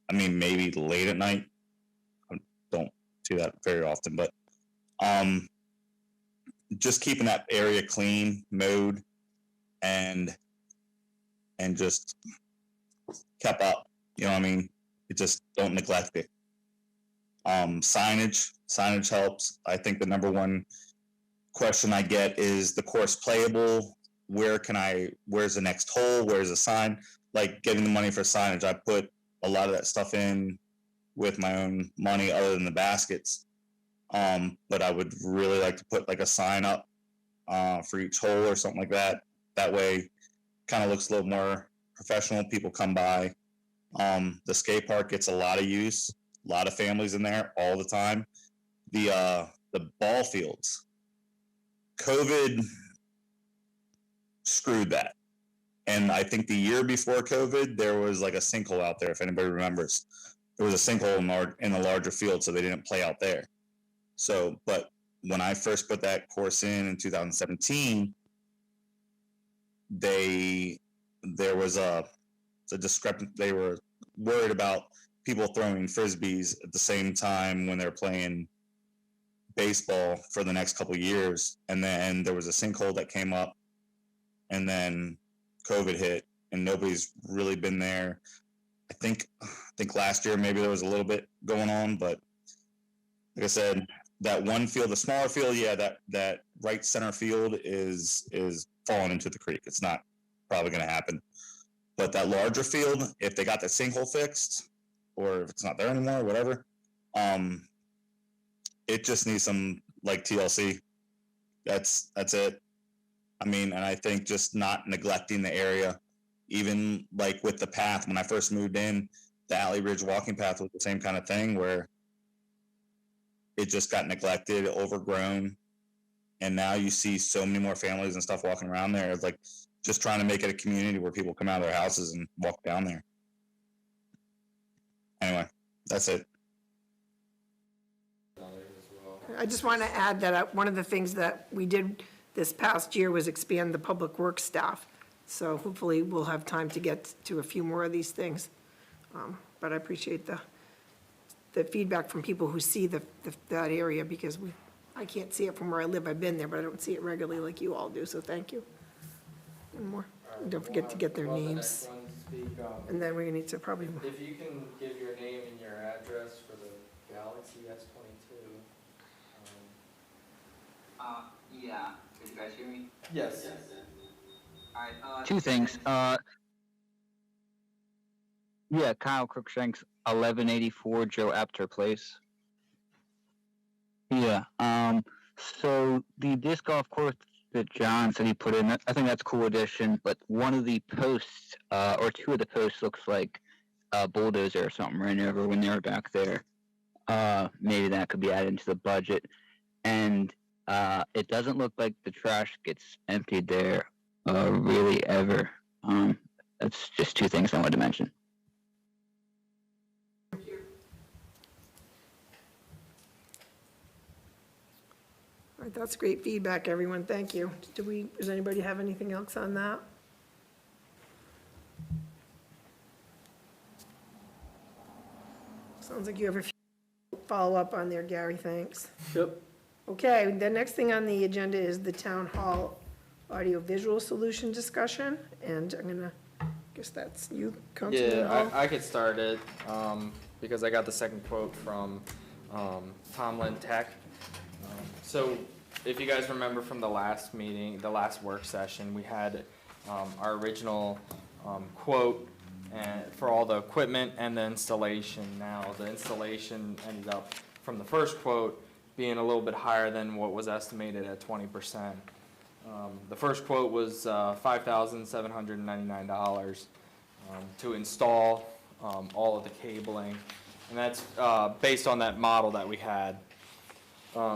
I mean, maybe late at night. I don't see that very often, but just keeping that area clean, mowed, and just kept up. You know what I mean? It just don't neglect it. Signage helps. I think the number one question I get is the course playable? Where's the next hole? Where's the sign? Like getting the money for signage, I put a lot of that stuff in with my own money other than the baskets. But I would really like to put like a sign up for each hole or something like that. That way kind of looks a little more professional. People come by. The skate park gets a lot of use, a lot of families in there all the time. The ball fields, COVID screwed that. And I think the year before COVID, there was like a sinkhole out there. If anybody remembers, there was a sinkhole in the larger field, so they didn't play out there. So, but when I first put that course in 2017, there was a discrepancy. They were worried about people throwing frisbees at the same time when they're playing baseball for the next couple of years. And then there was a sinkhole that came up, and then COVID hit, and nobody's really been there. I think last year maybe there was a little bit going on, but like I said, that one field, the smaller field, yeah, that right center field is falling into the creek. It's not probably going to happen. But that larger field, if they got that sinkhole fixed, or if it's not there anymore, whatever, it just needs some like TLC. That's it. I mean, and I think just not neglecting the area, even like with the path. When I first moved in, the Alley Ridge walking path was the same kind of thing where it just got neglected, overgrown. And now you see so many more families and stuff walking around there. It's like just trying to make it a community where people come out of their houses and walk down there. Anyway, that's it. I just want to add that one of the things that we did this past year was expand the public works staff. So hopefully we'll have time to get to a few more of these things. But I appreciate the feedback from people who see that area, because I can't see it from where I live. I've been there, but I don't see it regularly like you all do, so thank you. And more. Don't forget to get their names. speak. And then we need to probably, If you can give your name and your address for the Galaxy S22. Yeah, can you guys hear me? Yes. Alright, Two things. Yeah, Kyle Crookshanks, 1184 Joe Apter Place. Yeah. So the disc golf course that John said he put in, I think that's a cool addition. But one of the posts, or two of the posts, looks like a bulldozer or something ran over when they were back there. Maybe that could be added into the budget. And it doesn't look like the trash gets emptied there, really ever. That's just two things I wanted to mention. all right, that's great feedback, everyone. Thank you. Does anybody have anything else on that? Sounds like you have a few follow-up on there, Gary. Thanks. Yep. Okay, the next thing on the agenda is the town hall audiovisual solution discussion, and I'm gonna, guess that's you, Councilman Yeah, Hall. I could start it, because I got the second quote from, Tomlin Tech. So if you guys remember from the last meeting, the last work session, we had, our original, quote and for all the equipment and the installation. Now, the installation ended up, from the first quote, being a little bit higher than what was estimated at 20%. The first quote was $5,799 to install all of the cabling, and that's based on that model that we had.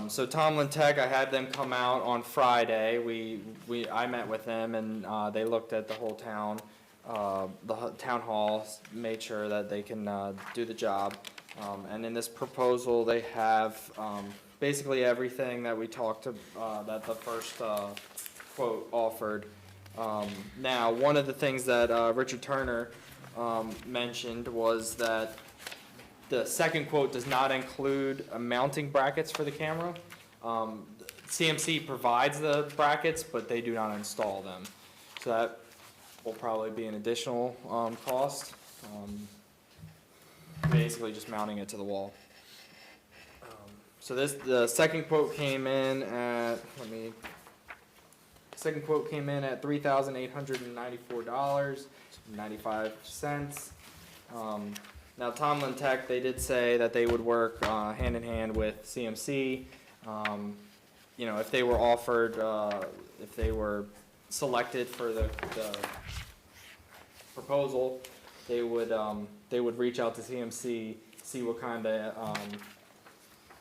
So Tomlin Tech, I had them come out on Friday. I met with them, and they looked at the whole town, the town hall, made sure that they can do the job. And in this proposal, they have basically everything that we talked to, that the first quote offered. Now, one of the things that Richard Turner mentioned was that the second quote does not include mounting brackets for the camera. CMC provides the brackets, but they do not install them. So that will probably be an additional cost. Basically just mounting it to the wall. So the second quote came in at, second quote came in at $3,894.95. Now Tomlin Tech, they did say that they would work hand in hand with CMC. You know, if they were offered, if they were selected for the proposal, they would reach out to CMC, see what kind of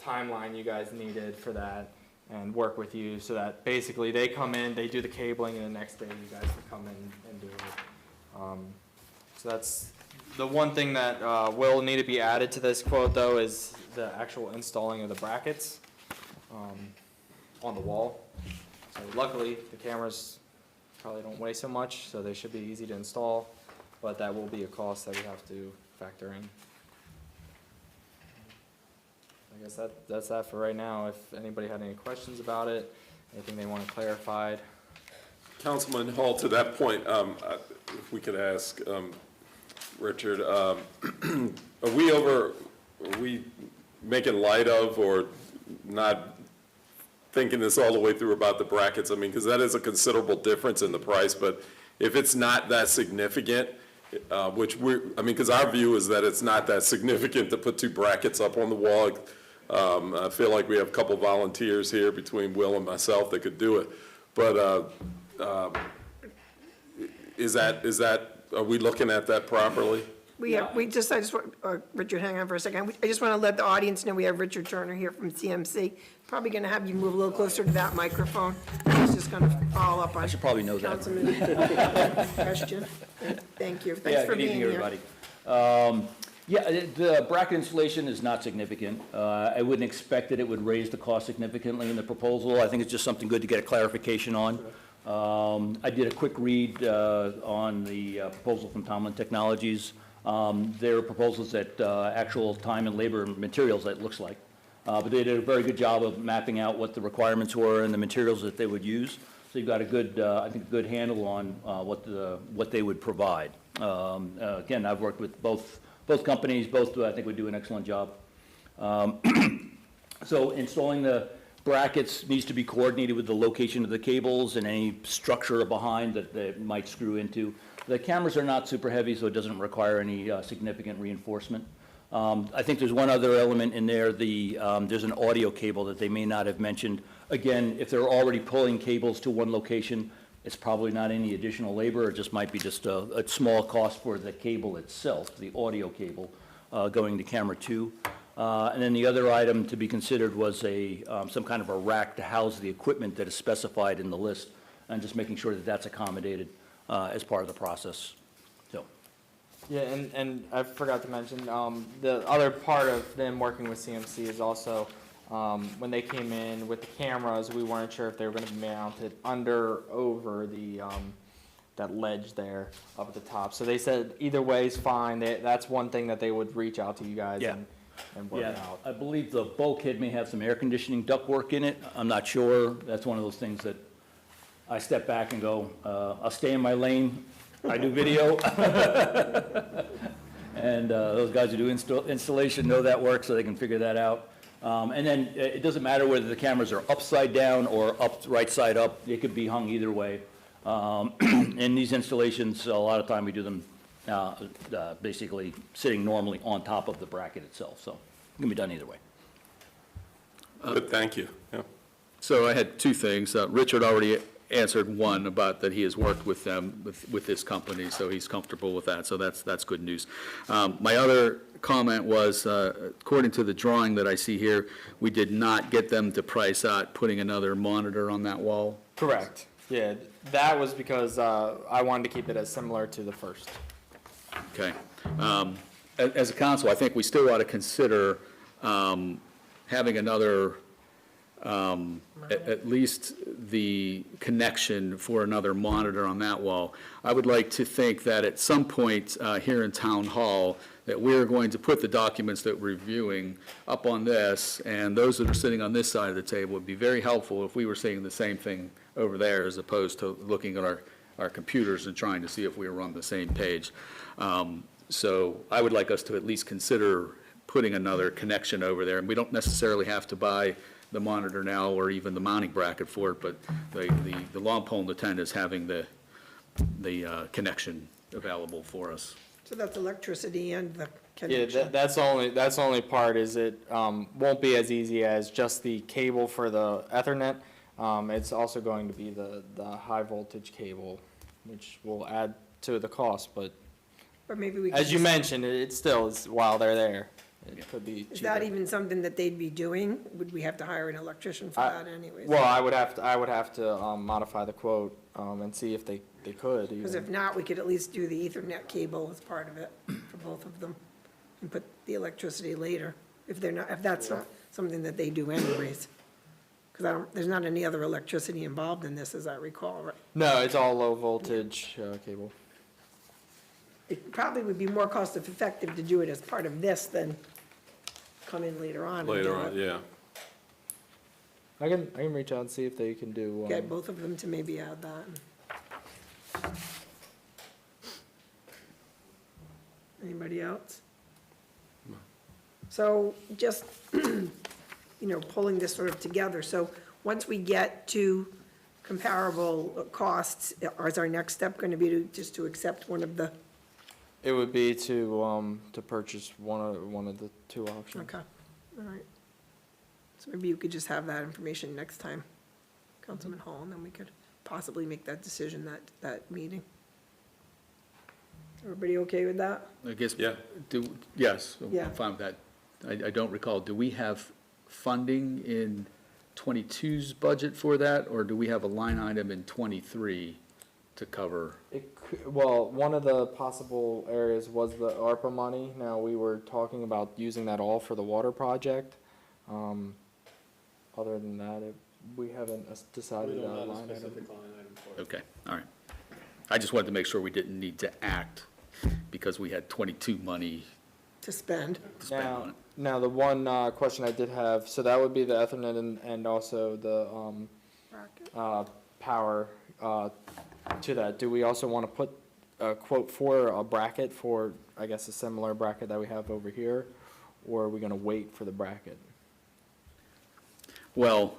timeline you guys needed for that, and work with you so that basically they come in, they do the cabling, and the next day you guys can come in and do it. So that's the one thing that will need to be added to this quote, though, is the actual installing of the brackets on the wall. So luckily, the cameras probably don't weigh so much, so they should be easy to install, but that will be a cost that we have to factor in. I guess that's that for right now. If anybody had any questions about it, anything they want clarified. Councilman Hall, to that point, if we could ask Richard, are we making light of or not thinking this all the way through about the brackets? I mean, because that is a considerable difference in the price, but if it's not that significant, because our view is that it's not that significant to put two brackets up on the wall. I feel like we have a couple volunteers here between Will and myself that could do it. But are we looking at that properly? I just want, Richard, hang on for a second. I just want to let the audience know we have Richard Turner here from CMC. Probably going to have you move a little closer to that microphone. He's just going to follow up on. I should probably know that. Councilman's question. Thank you. Thanks for being here. Good evening, everybody. The bracket installation is not significant. I wouldn't expect that it would raise the cost significantly in the proposal. I think it's just something good to get a clarification on. I did a quick read on the proposal from Tomlin Technologies. Their proposals at actual time and labor and materials, that looks like. But they did a very good job of mapping out what the requirements were and the materials that they would use. So you've got a good, I think, a good handle on what they would provide. Again, I've worked with both companies, both I think would do an excellent job. So installing the brackets needs to be coordinated with the location of the cables and any structure behind that they might screw into. The cameras are not super heavy, so it doesn't require any significant reinforcement. I think there's one other element in there, there's an audio cable that they may not have mentioned. Again, if they're already pulling cables to one location, it's probably not any additional labor, it just might be just a small cost for the cable itself, the audio cable, going to camera 2. And then the other item to be considered was some kind of a rack to house the equipment that is specified in the list, and just making sure that that's accommodated as part of the process. So, Yeah, and I forgot to mention, the other part of them working with CMC is also, when they came in with the cameras, we weren't sure if they were gonna be mounted under or over the, that ledge there up at the top. So they said either way is fine. That's one thing that they would reach out to you guys Yeah. and work yeah, out. I believe the bulkhead may have some air conditioning ductwork in it. I'm not sure. That's one of those things that I step back and go, I'll stay in my lane. I do video. And those guys who do installation know that work, so they can figure that out. And then it doesn't matter whether the cameras are upside down or right side up. They could be hung either way. In these installations, a lot of time we do them basically sitting normally on top of the bracket itself. So it can be done either way. Good, thank you. Yeah. So I had two things. Richard already answered one about that he has worked with them, with this company, so he's comfortable with that, so that's good news. My other comment was, according to the drawing that I see here, we did not get them to price out putting another monitor on that wall. Correct. Yeah, that was because I wanted to keep it as similar to the first. Okay. As a council, I think we still ought to consider having another, at least the connection for another monitor on that wall. I would like to think that at some point here in Town Hall, that we're going to put the documents that we're reviewing up on this, and those that are sitting on this side of the table would be very helpful if we were seeing the same thing over there as opposed to looking at our computers and trying to see if we were on the same page. So I would like us to at least consider putting another connection over there, and we don't necessarily have to buy the monitor now or even the mounting bracket for it, but the long pole and the tent is having the connection available for us. So that's electricity and the Yeah, connection. that's the only part is it won't be as easy as just the cable for the Ethernet. It's also going to be the high voltage cable, which will add to the cost, but But maybe we could as you just- mentioned, it still is, while they're there, it could be cheaper. Is that even something that they'd be doing? Would we have to hire an electrician for that anyways? Well, I would have to modify the quote and see if they could. Because even. if not, we could at least do the Ethernet cable as part of it for both of them and put the electricity later, if that's not something that they do anyways. Because there's not any other electricity involved in this, as I recall, right? No, it's all low voltage cable. It probably would be more cost effective to do it as part of this than come in later on. and do Later on, it. yeah. I can reach out and see if they can do. Get both of them to maybe add that. Anybody else? So just, pulling this sort of together. So once we get to comparable costs, is our next step going to be just to accept one of the? It would be to purchase one of the two options. Okay, all right. So maybe you could just have that information next time, Councilman Hall, and then we could possibly make that decision that meeting. Everybody okay with that? I guess, Yeah. yes, Yeah. I'm fine with that. I don't recall, do we have funding in 22's budget for that, or do we have a line item in 23 to cover? Well, one of the possible areas was the ARPA money. Now, we were talking about using that all for the water project. Other than that, we haven't decided a line item. Okay, all right. I just wanted to make sure we didn't need to act because we had 22 money To spend? to spend on it. Now, the one question I did have, so that would be the Ethernet and also the power to that. Do we also want to put a quote for a bracket for, I guess, a similar bracket that we have over here? Or are we gonna wait for the bracket? Well,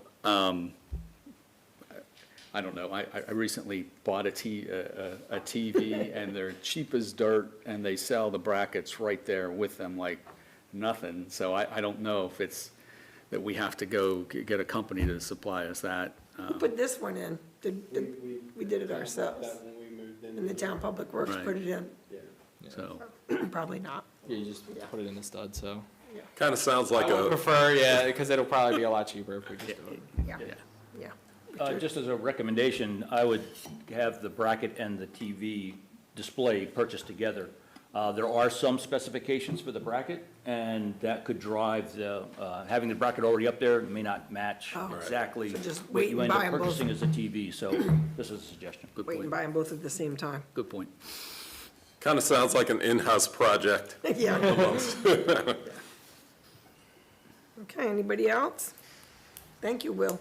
I don't know. I recently bought a TV, and they're cheap as dirt, and they sell the brackets right there with them like nothing. So I don't know if it's that we have to go get a company to supply us that. Who put this one in? We did it ourselves. And the town public works Right. put it in. So, Probably not. Yeah, you just put it in the stud, so. Kind of sounds like I would a, prefer, yeah, because it'll probably be a lot cheaper if we just do it. Yeah, yeah. yeah. Just as a recommendation, I would have the bracket and the TV display purchased together. There are some specifications for the bracket, and that could drive the, having the bracket already up there may not match exactly So just what wait you and end buy up 'em both. purchasing as a TV, so this is a suggestion. Good Wait and point. buy them both at the same time. Good point. kind of sounds like an in-house project. Yeah. Okay, anybody else? Thank you, Will.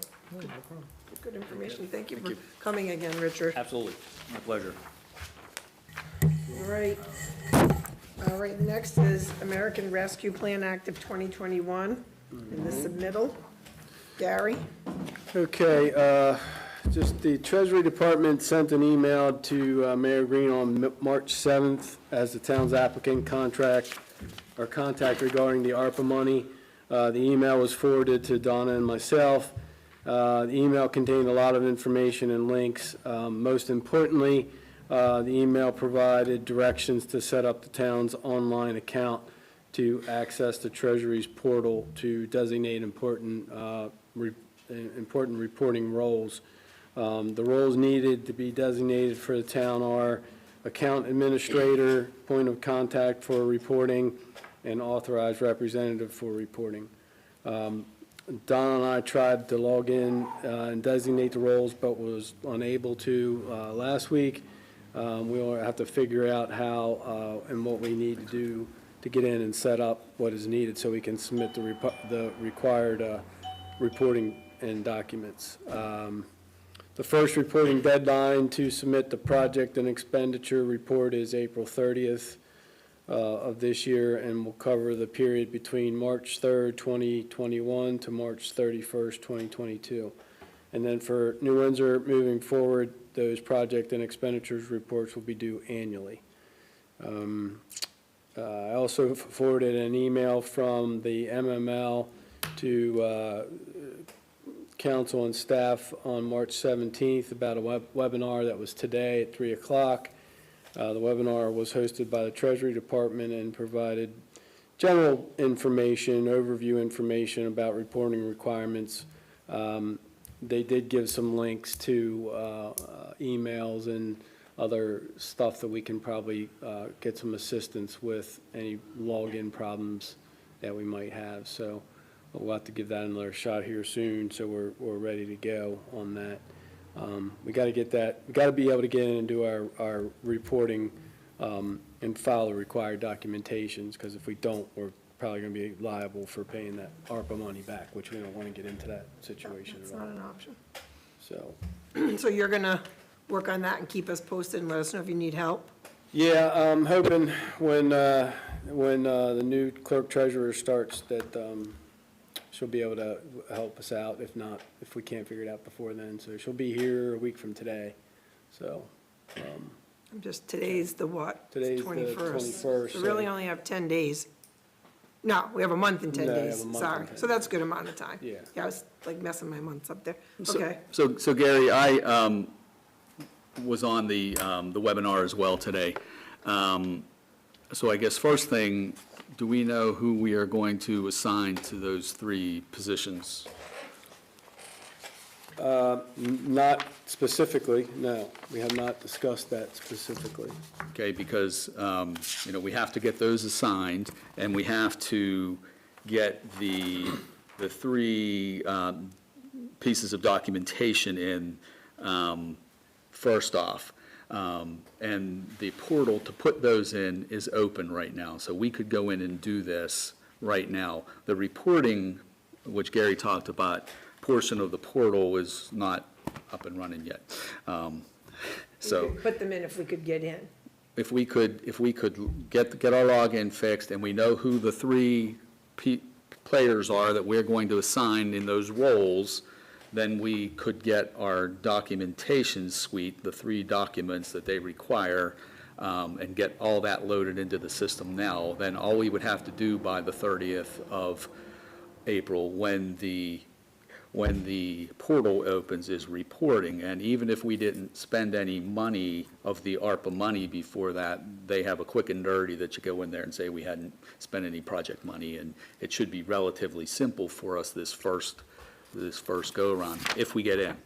Good information. Thank you for coming again, Richard. Absolutely, my pleasure. All right. All right, next is American Rescue Plan Act of 2021, and the submittal. Gary? Okay, just the Treasury Department sent an email to Mayor Greene on March 7th as the town's applicant contact regarding the ARPA money. The email was forwarded to Donna and myself. The email contained a lot of information and links. Most importantly, the email provided directions to set up the town's online account to access the Treasury's portal to designate important reporting roles. The roles needed to be designated for the town are account administrator, point of contact for reporting, and authorized representative for reporting. Don and I tried to log in and designate the roles, but was unable to last week. We'll have to figure out how and what we need to do to get in and set up what is needed so we can submit the required reporting and documents. The first reporting deadline to submit the project and expenditure report is April 30th of this year, and will cover the period between March 3rd, 2021 to March 31st, 2022. And then for New Windsor, moving forward, those project and expenditures reports will be due annually. I also forwarded an email from the MML to council and staff on March 17th about a webinar that was today at 3 o'clock. The webinar was hosted by the Treasury Department and provided general information, overview information about reporting requirements. They did give some links to emails and other stuff that we can probably get some assistance with any login problems that we might have. So we'll have to give that another shot here soon, so we're ready to go on that. We got to get that. We got to be able to get in and do our reporting and file the required documentations, because if we don't, we're probably going to be liable for paying that ARPA money back, which we don't want to get into that situation It's at not all. an option. So, So you're going to work on that and keep us posted and let us know if you need help? yeah, I'm hoping when the new clerk treasurer starts that she'll be able to help us out, if not, if we can't figure it out before then. So she'll be here a week from today. So, Today's the what? Today's the 21st, So really so- only have 10 days. No, we have a month and 10 No, we have days, a month sorry. and 10 So that's a good amount of time. Yeah. Yeah, I was like messing my months up there. Okay. So Gary, I was on the webinar as well today. So I guess first thing, do we know who we are going to assign to those 3 positions? Not specifically, no. We have not discussed that specifically. Okay, because, we have to get those assigned, and we have to get the 3 pieces of documentation in first off. And the portal to put those in is open right now, so we could go in and do this right now. The reporting, which Gary talked about, portion of the portal is not up and running yet. We could put them in if we could get in. if we could get our login fixed and we know who the three players are that we're going to assign in those roles, then we could get our documentation suite, the 3 documents that they require, and get all that loaded into the system now. Then all we would have to do by the 30th of April, when the portal opens, is reporting. And even if we didn't spend any money of the ARPA money before that, they have a quick and dirty that you go in there and say we hadn't spent any project money, and it should be relatively simple for us this first go-around, if we get in.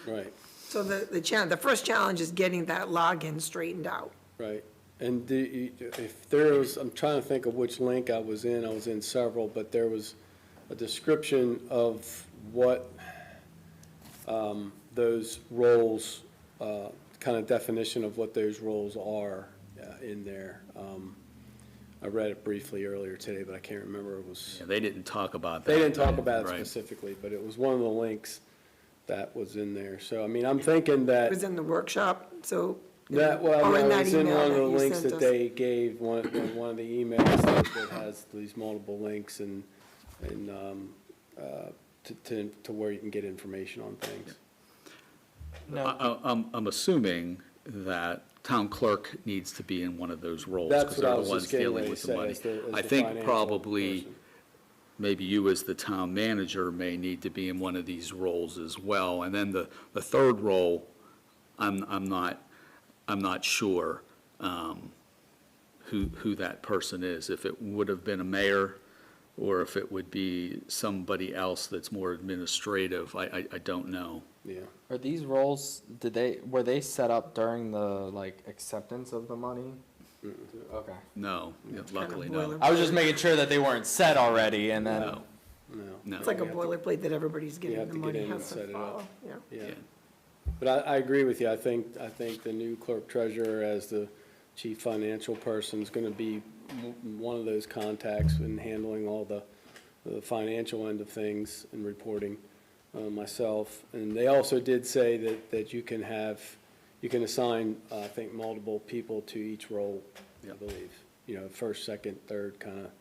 Right, So the first challenge is getting that login straightened out. right. And if there was, I'm trying to think of which link I was in several, but there was a description of what those roles, kind of definition of what those roles are in there. I read it briefly earlier today, but I can't remember. It was. Yeah, they didn't talk about that. They didn't talk about it Right. specifically, but it was one of the links that was in there. So, I mean, I'm thinking that. It was in the workshop, so. That, well, or no, that it's in email one of the you links sent that us. they gave, one of the emails that has these multiple links and to where you can get information on things. I'm assuming that town clerk needs to be in one of those roles. That's 'cause what I they're the was ones just getting dealing ready with to the say, money. as the I think financial probably, person. maybe you as the town manager may need to be in one of these roles as well. And then the third role, I'm not sure who that person is. If it would have been a mayor, or if it would be somebody else that's more administrative, I don't know. Yeah. Are these roles, were they set up during the, like, acceptance of the money? Okay. No, luckily, no. I was just making sure that they weren't set already, and then. No, No. no. It's like a boilerplate that everybody's getting have the to get money in and has set to it up. follow, yeah. Yeah. Yeah. But I agree with you. I think the new clerk treasurer as the chief financial person is going to be one of those contacts in handling all the financial end of things and reporting myself. And they also did say that you can assign, I think, multiple people to each role, I believe. You know, first, second, third kind of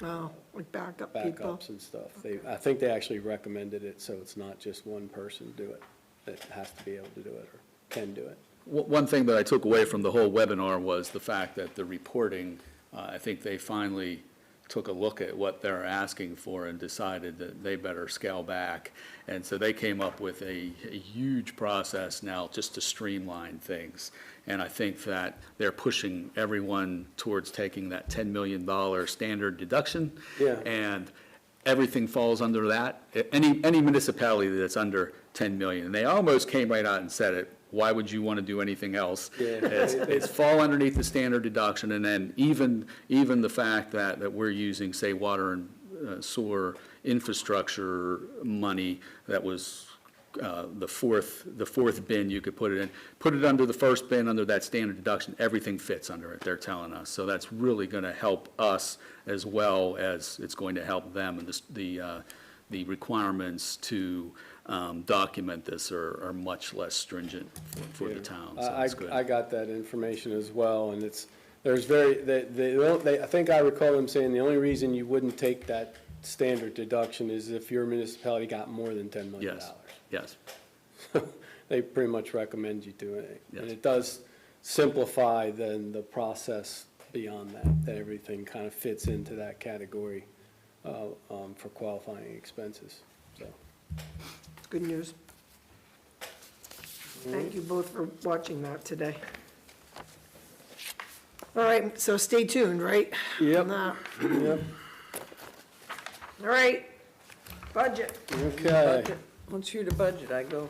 Oh, like backup people. backups and stuff. I think they actually recommended it, so it's not just one person do it that has to be able to do it or can do it. One thing that I took away from the whole webinar was the fact that the reporting, I think they finally took a look at what they're asking for and decided that they better scale back. And so they came up with a huge process now just to streamline things. And I think that they're pushing everyone towards taking that $10 million standard deduction. Yeah. And everything falls under that. Any municipality that's under 10 million, and they almost came right out and said it, why would you want to do anything else? Yeah. It's fall underneath the standard deduction, and then even the fact that we're using, say, water and sewer infrastructure money, that was the fourth bin you could put it in, put it under the first bin under that standard deduction, everything fits under it, they're telling us. So that's really going to help us as well as it's going to help them, and the requirements to document this are much less stringent for the town, so that's good. I got that information as well, and I think I recall them saying the only reason you wouldn't take that standard deduction is if your municipality got more than $10 million. Yes, They pretty much recommend you doing it. Yes. And it does simplify then the process beyond that everything kind of fits into that category for qualifying expenses, so. Good news. Thank you both for watching that today. All right, so stay tuned, right? Yep. On that. Yep, All right, budget. okay. Once you're the budget, I go.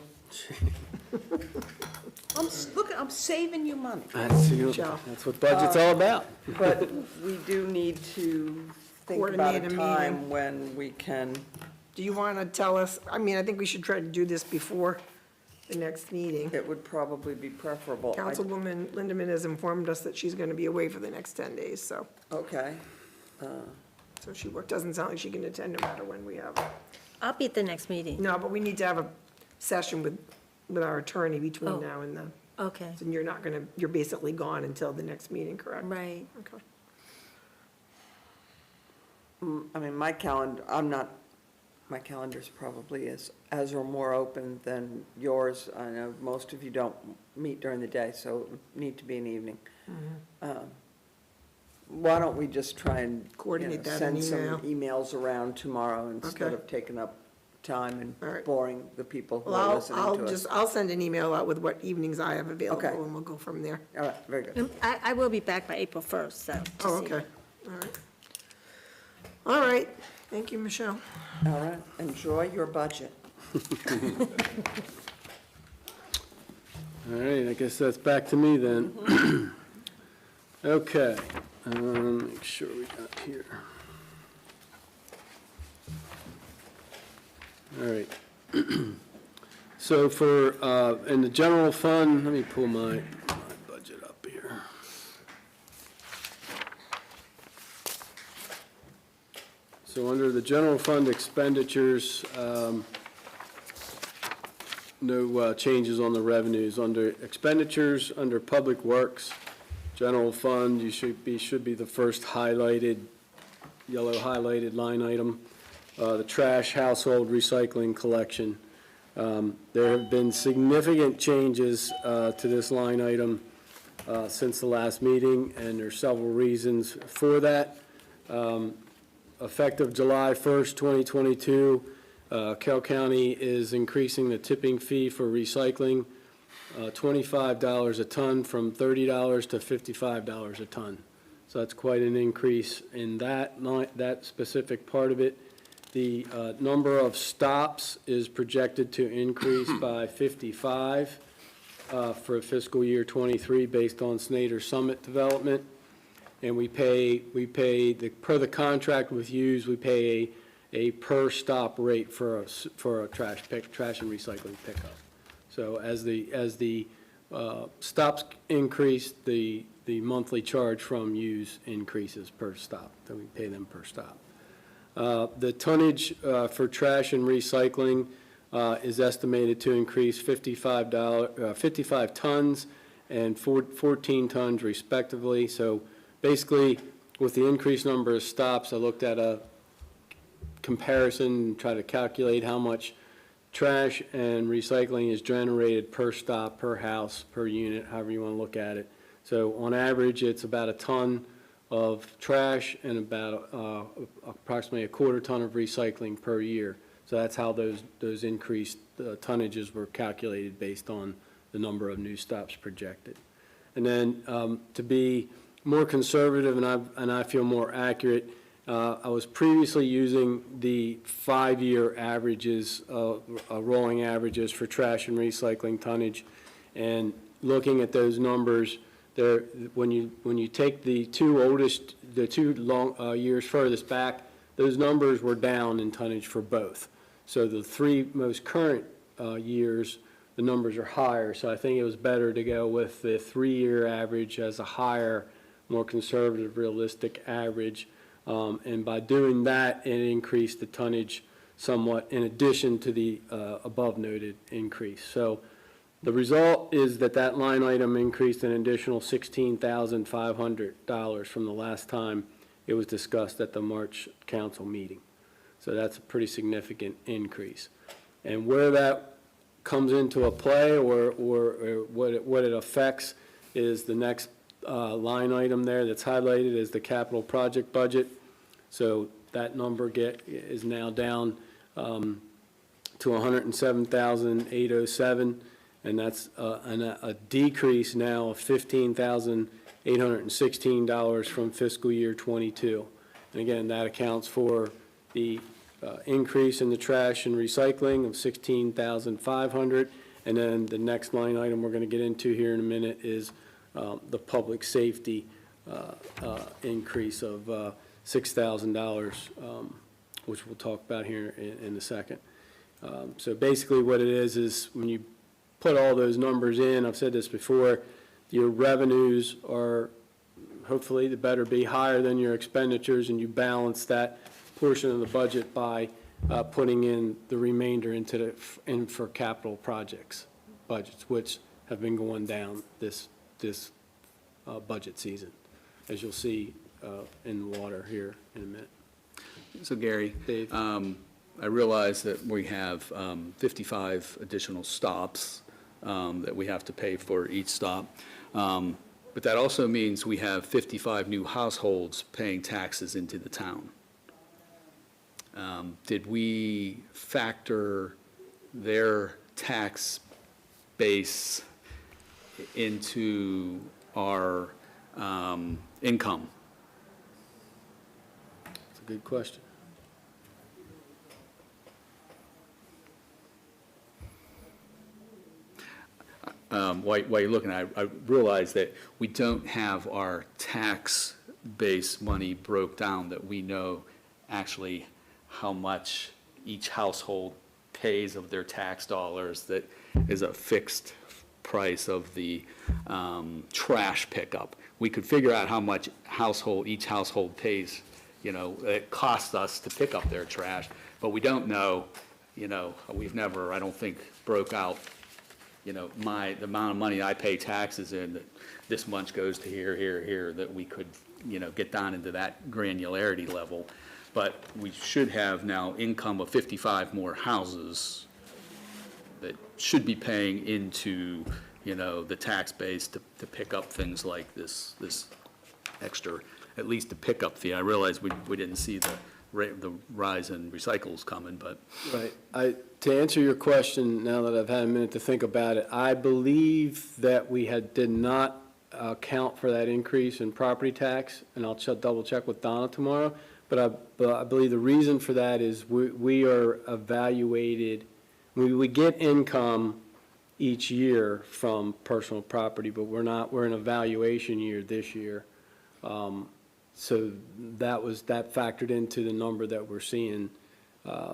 I'm saving you money. That's what budget's all about. But we do need to think about a Coordinate a time meeting. when we can, Do you want to tell us, I mean, I think we should try to do this before the next meeting. it would probably be preferable. Councilwoman Lindeman has informed us that she's going to be away for the next 10 days, so, Okay. so she doesn't sound like she can attend no matter when we have it. I'll be at the next meeting. No, but we need to have a session with our attorney between Oh. now and then. Okay, And you're not gonna, you're basically gone until the next meeting, correct? right. Okay. I mean, my calendar's probably as or more open than yours. I know most of you don't meet during the day, so it would need to be an evening. Why don't we just try and Coordinate that in send some email. emails around tomorrow instead Okay. of taking up time and All right. boring the people who are Well, listening to us? I'll send an email out with what evenings I have available, Okay. and we'll go from there. All right, very good. I will be back by April 1st, so. to Oh, see. okay, all right. All right, thank you, Michelle. All right, enjoy your budget. All right, I guess that's back to me then. Okay, make sure we got here. All right. So for, in the general fund, let me pull my budget up here. So under the general fund expenditures, no changes on the revenues. Under expenditures, under public works, general fund, you should be the first highlighted, yellow highlighted line item. The trash, household, recycling, collection. There have been significant changes to this line item since the last meeting, and there are several reasons for that. Effective July 1st, 2022, Carroll County is increasing the tipping fee for recycling, $25 a ton from $30 to $55 a ton. So that's quite an increase in that specific part of it. The number of stops is projected to increase by 55 for fiscal year '23 based on Snyder Summit development. And we pay per the contract with Hughes, we pay a per stop rate for a trash and recycling pickup. So as the stops increase, the monthly charge from Hughes increases per stop, so we pay them per stop. The tonnage for trash and recycling is estimated to increase 55 tons and 14 tons respectively. So basically, with the increased number of stops, I looked at a comparison, try to calculate how much trash and recycling is generated per stop, per house, per unit, however you want to look at it. So on average, it's about a ton of trash and about approximately a quarter ton of recycling per year. So that's how those increased tonnages were calculated based on the number of new stops projected. And then to be more conservative and I feel more accurate, I was previously using the 5-year averages, rolling averages for trash and recycling tonnage, and looking at those numbers. When you take the two years furthest back, those numbers were down in tonnage for both. So the 3 most current years, the numbers are higher. So I think it was better to go with the 3-year average as a higher, more conservative, realistic average. And by doing that, it increased the tonnage somewhat in addition to the above noted increase. So the result is that line item increased an additional $16,500 from the last time it was discussed at the March council meeting. So that's a pretty significant increase. And where that comes into a play or what it affects is the next line item there that's highlighted is the capital project budget. So that number is now down to $107,807. And that's a decrease now of $15,816 from fiscal year '22. And again, that accounts for the increase in the trash and recycling of $16,500. And then the next line item we're going to get into here in a minute is the public safety increase of $6,000, which we'll talk about here in a second. So basically what it is when you put all those numbers in, I've said this before, your revenues are, hopefully, they better be higher than your expenditures, and you balance that portion of the budget by putting in the remainder in for capital projects budgets, which have been going down this budget season, as you'll see in the water here in a minute. So Gary, Dave? I realize that we have 55 additional stops that we have to pay for each stop. But that also means we have 55 new households paying taxes into the town. Did we factor their tax base into our income? It's a good question. While you're looking, I realize that we don't have our tax base money broke down, that we know actually how much each household pays of their tax dollars. That is a fixed price of the trash pickup. We could figure out how much each household pays, it costs us to pick up their trash, but we don't know, we've never, I don't think, broke out, the amount of money I pay taxes in, that this much goes to here, that we could, get down into that granularity level. But we should have now income of 55 more houses that should be paying into, the tax base to pick up things like this extra, at least the pickup fee. I realize we didn't see the rise in recycles coming, but. Right. To answer your question, now that I've had a minute to think about it, I believe that we did not account for that increase in property tax, and I'll double check with Donna tomorrow. But I believe the reason for that is we are evaluated, we get income each year from personal property, but we're in evaluation year this year. So that factored into the number that we're seeing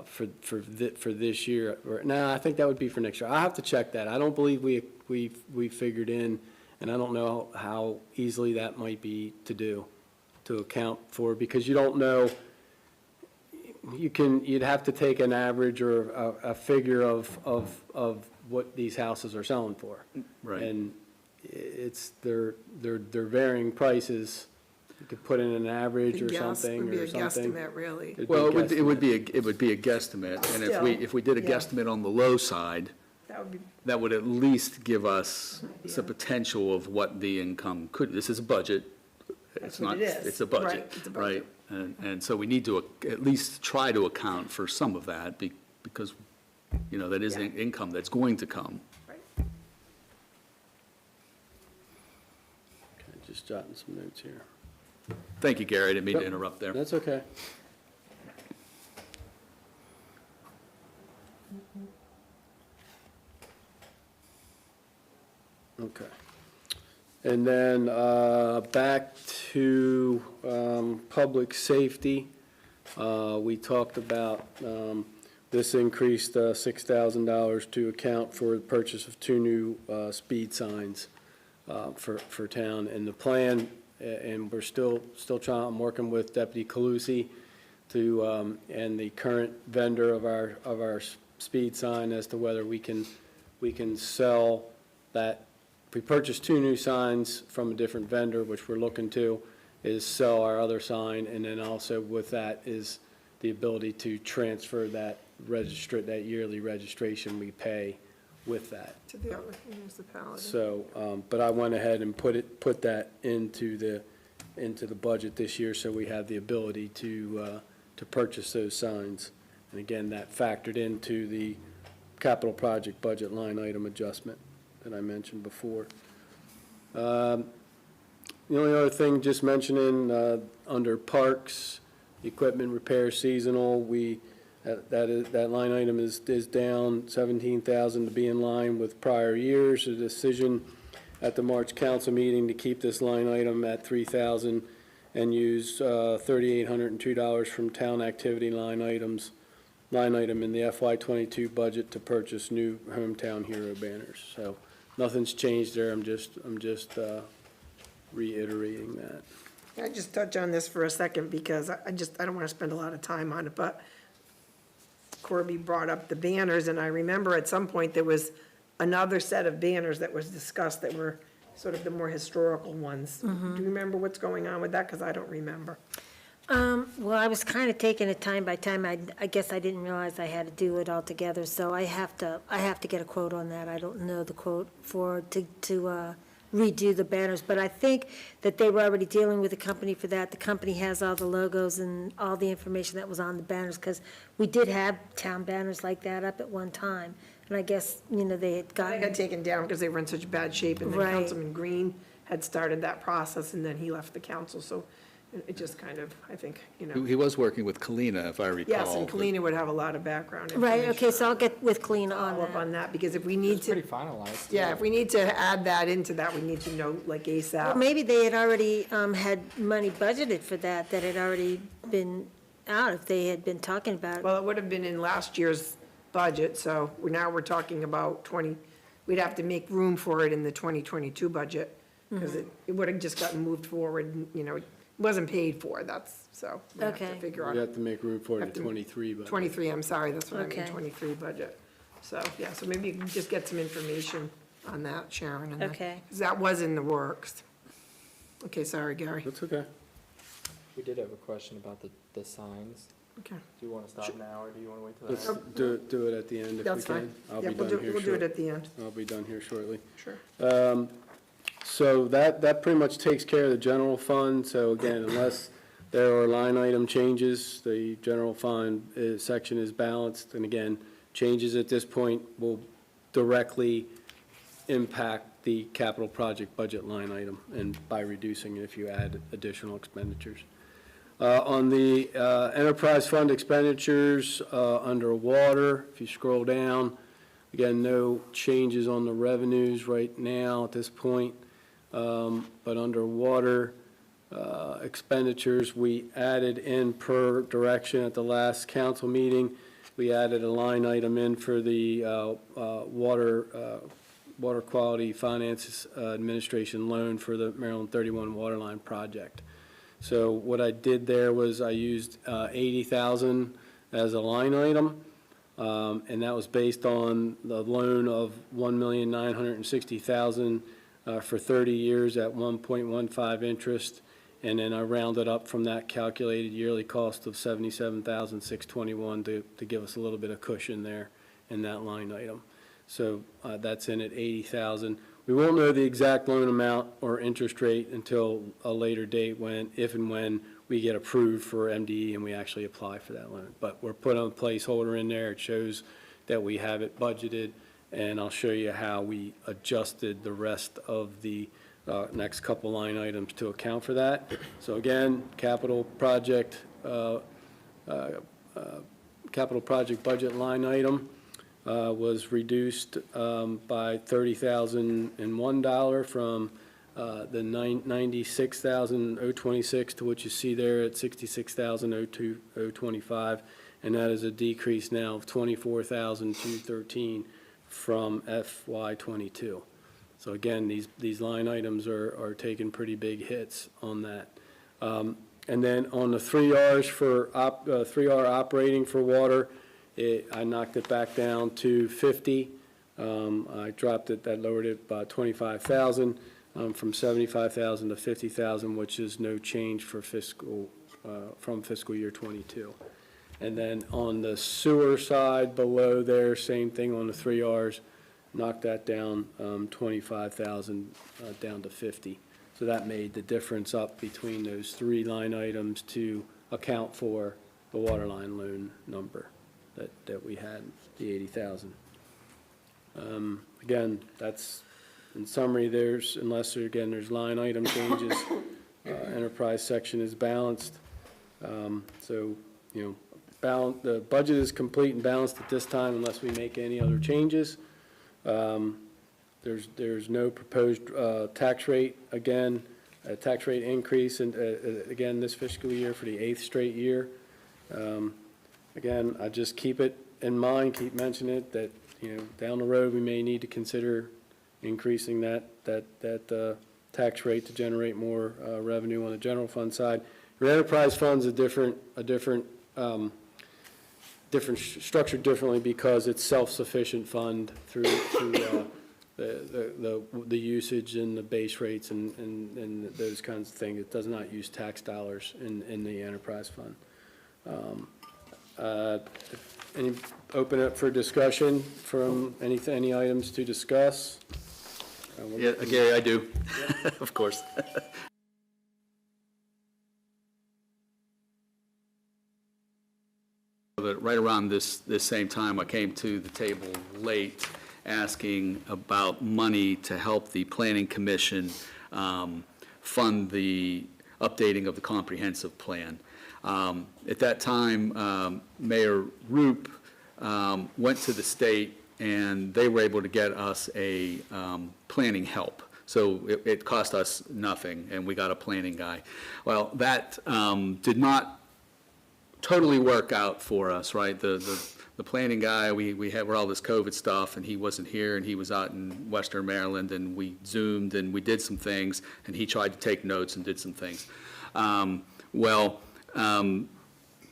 for this year. No, I think that would be for next year. I'll have to check that. I don't believe we figured in, and I don't know how easily that might be to account for, because you don't know. You'd have to take an average or a figure of what these houses are selling for. Right. And they're varying prices. You could put in an average or something. Would be or a something. guesstimate, really. It'd be Well, a it would be guesstimate. a guesstimate, and Still, if we did a yeah. guesstimate on the low side, That would be, that would at least give us Yeah. some potential of what the income could, this is a budget. That's what it is. It's a Right, budget, it's a budget. right? And so we need to at least try to account for some of that, because, that is Yeah. income that's going to come. right. Okay, just jotting some notes here. Thank you, Gary, I didn't mean to Yep. interrupt there. That's okay. Okay. And then back to public safety. We talked about this increased $6,000 to account for the purchase of 2 new speed signs for town. And the plan, and we're still trying, I'm working with Deputy Calusi and the current vendor of our speed sign as to whether we can sell that. If we purchase 2 new signs from a different vendor, which we're looking to, is sell our other sign, and then also with that is the ability to transfer that yearly registration we pay with that. To the other municipality. So, but I went ahead and put that into the budget this year, so we have the ability to purchase those signs. And again, that factored into the capital project budget line item adjustment that I mentioned before. The only other thing, just mentioning, under parks, equipment repair seasonal, that line item is down $17,000 to be in line with prior years. A decision at the March council meeting to keep this line item at $3,000 and use $3,802 from town activity line item in the FY22 budget to purchase new hometown hero banners. So nothing's changed there. I'm just reiterating that. Can I just touch on this for a second, because I don't want to spend a lot of time on it, but Corby brought up the banners, and I remember at some point there was another set of banners that was discussed that were sort of the more historical ones. Do you remember what's going on with that? Because I don't remember. Well, I was kind of taking it time by time. I guess I didn't realize I had to do it all together, so I have to get a quote on that. I don't know the quote to redo the banners, but I think that they were already dealing with the company for that. The company has all the logos and all the information that was on the banners, because we did have town banners like that up at one time, and I guess, they had They got gotten, taken down because they were in such bad shape, and then Right. Councilman Greene had started that process, and then he left the council, so it just kind of, I think, He was working with Kalina, if I recall. Yes, and Kalina would have a lot of background right, information. okay, so I'll get with Clean on Follow up that. on that, because if we need It's pretty to, finalized. yeah, if we need to add that into that, we need to know like Well, ASAP. maybe they had already had money budgeted for that had already been out, if they had been talking about it. Well, it would have been in last year's budget, so now we're talking about we'd have to make room for it in the 2022 budget, because it would have just gotten moved forward, and, it wasn't paid for, so we have to Okay. figure out. We have to make room for it in Have to- 23, but. 23, I'm sorry, that's what I mean, Okay. 23 budget. So, yeah, so maybe you can just get some information on that, Sharon. and then- Okay. 'cause that was in the works. Okay, sorry, Gary. That's okay. We did have a question about the signs. Okay. Do you want to stop now, or do you want to wait till Let's the end? do it at the end if we That's fine. can. I'll Yeah, be we'll done do, here we'll do it shortly. at the end. I'll be done here shortly. Sure. So that pretty much takes care of the general fund. So again, unless there are line item changes, the general fund section is balanced. And again, changes at this point will directly impact the capital project budget line item, and by reducing it if you add additional expenditures. On the enterprise fund expenditures, under water, if you scroll down, again, no changes on the revenues right now at this point. But under water expenditures, we added in per direction at the last council meeting. We added a line item in for the water quality finance administration loan for the Maryland 31 water line project. So what I did there was I used 80,000 as a line item, and that was based on the loan of 1,960,000 for 30 years at 1.15 interest, and then I rounded up from that calculated yearly cost of 77,621 to give us a little bit of cushion there in that line item. So that's in at 80,000. We won't know the exact loan amount or interest rate until a later date if and when we get approved for MDE and we actually apply for that loan. But we're putting a placeholder in there. It shows that we have it budgeted, and I'll show you how we adjusted the rest of the next couple line items to account for that. So again, capital project budget line item was reduced by $30,001 from the $96,026 to what you see there at $66,025, and that is a decrease now of $24,213 from FY22. So again, these line items are taking pretty big hits on that. And then on the 3Rs for 3R operating for water, I knocked it back down to 50. I dropped it, that lowered it by 25,000 from 75,000 to 50,000, which is no change for from fiscal year 22. And then on the sewer side below there, same thing on the 3Rs, knocked that down 25,000 down to 50. So that made the difference up between those three line items to account for the water line loan number that we had, the 80,000. Again, that's, in summary, unless there's line item changes, enterprise section is balanced. So, the budget is complete and balanced at this time unless we make any other changes. There's no proposed tax rate, again, a tax rate increase, and again, this fiscal year for the 8th straight year. Again, I just keep it in mind, keep mentioning it, that, down the road, we may need to consider increasing that tax rate to generate more revenue on the general fund side. Your enterprise fund's a different structured differently because it's self-sufficient fund through the usage and the base rates and those kinds of things. It does not use tax dollars in the enterprise fund. Open it for discussion from any items to discuss? Yeah, Gary, I do, of course. But right around this same time, I came to the table late asking about money to help the Planning Commission fund the updating of the comprehensive plan. At that time, Mayor Roop went to the state, and they were able to get us a planning help. So it cost us nothing, and we got a planning guy. Well, that did not totally work out for us, right? The planning guy, we had all this COVID stuff, and he wasn't here, and he was out in Western Maryland, and we Zoomed, and we did some things, and he tried to take notes and did some things.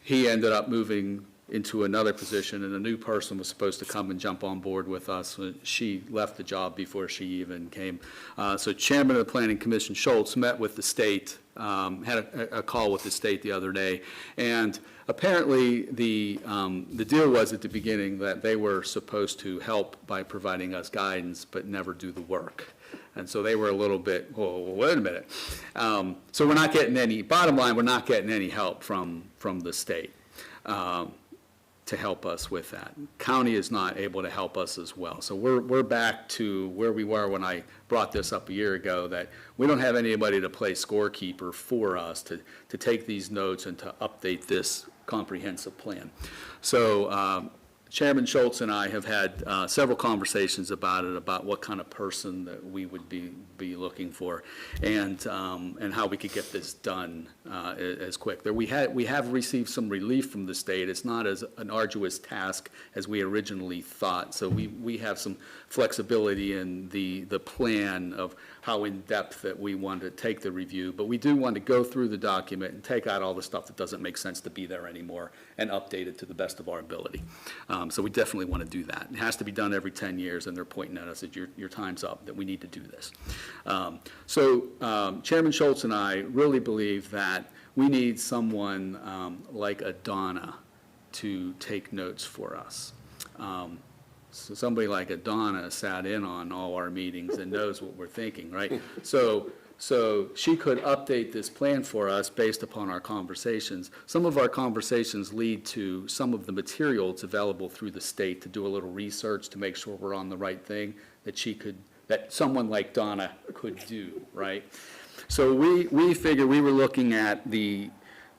He ended up moving into another position, and a new person was supposed to come and jump on board with us. She left the job before she even came. So Chairman of the Planning Commission, Schultz, met with the state, had a call with the state the other day, and apparently the deal was at the beginning that they were supposed to help by providing us guidance, but never do the work. And so they were a little bit, whoa, wait a minute. So we're not getting any, bottom line, we're not getting any help from the state to help us with that. County is not able to help us as well. So we're back to where we were when I brought this up a year ago, that we don't have anybody to play scorekeeper for us to take these notes and to update this comprehensive plan. So Chairman Schultz and I have had several conversations about it, about what kind of person that we would be looking for, and how we could get this done as quick. We have received some relief from the state. It's not as an arduous task as we originally thought. So we have some flexibility in the plan of how in-depth that we want to take the review, but we do want to go through the document and take out all the stuff that doesn't make sense to be there anymore and update it to the best of our ability. So we definitely want to do that. It has to be done every 10 years, and they're pointing at us that your time's up, that we need to do this. Chairman Schultz and I really believe that we need someone like a Donna to take notes for us. So somebody like a Donna sat in on all our meetings and knows what we're thinking, right? So she could update this plan for us based upon our conversations. Some of our conversations lead to some of the materials available through the state to do a little research to make sure we're on the right thing that someone like Donna could do, right? So we figured we were looking at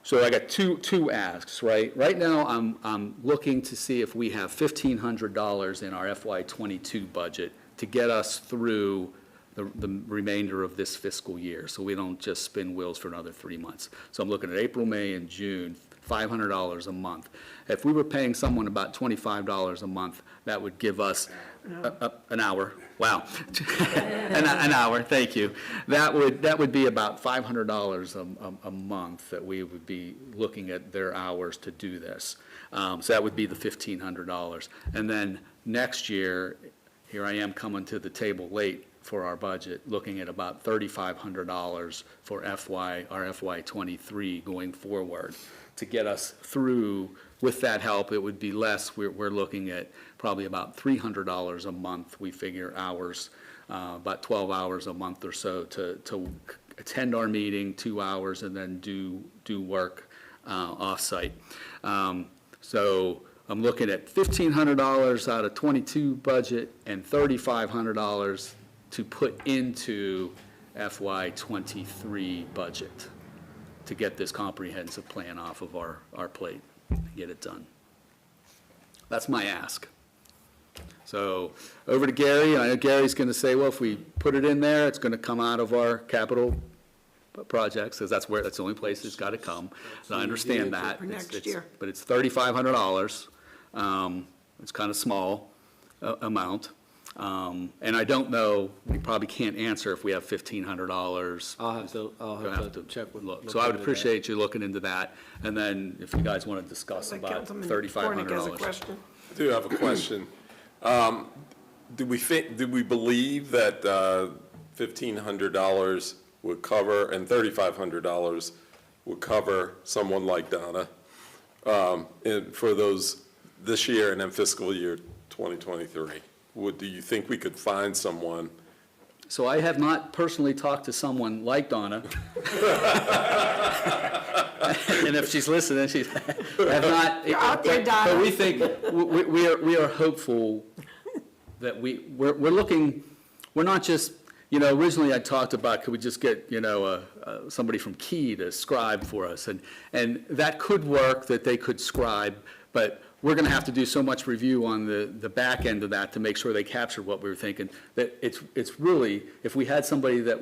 so I got two asks, right? Right now, I'm looking to see if we have $1,500 in our FY22 budget to get us through the remainder of this fiscal year, so we don't just spin wheels for another 3 months. So I'm looking at April, May, and June, $500 a month. If we were paying someone about $25 a month, that would give us an hour. Wow, an hour. Thank you. That would be about $500 a month that we would be looking at their hours to do this. So that would be the $1,500. And then next year, here I am coming to the table late for our budget, looking at about $3,500 for our FY23 going forward to get us through. With that help, it would be less. We're looking at probably about $300 a month. We figure hours, about 12 hours a month or so to attend our meeting, 2 hours, and then do work off-site. So I'm looking at $1,500 out of 22 budget and $3,500 to put into FY23 budget to get this comprehensive plan off of our plate, get it done. That's my ask. So over to Gary, and I know Gary's going to say, well, if we put it in there, it's going to come out of our capital projects, because that's the only place it's got to come. So I understand that. For next year. But it's $3,500. It's kind of small amount. And I don't know, we probably can't answer if we have $1,500. I'll have to check with. Look, so I would into that. appreciate you looking into that, and then if you guys want to discuss Like about Councilman Hornick has a $3,500. question. I do have a question. Do we believe that $1,500 would cover, and $3,500 would cover someone like Donna for those, this year and then fiscal year 2023? Do you think we could find someone? So I have not personally talked to someone like Donna. And if she's listening, she's, have not. You're out there, Donna. But we think, we are hopeful that we're looking, we're not just, originally I talked about, could we just get, somebody from Key to scribe for us? And that could work, that they could scribe, but we're going to have to do so much review on the back end of that to make sure they captured what we were thinking, that it's really, if we had somebody that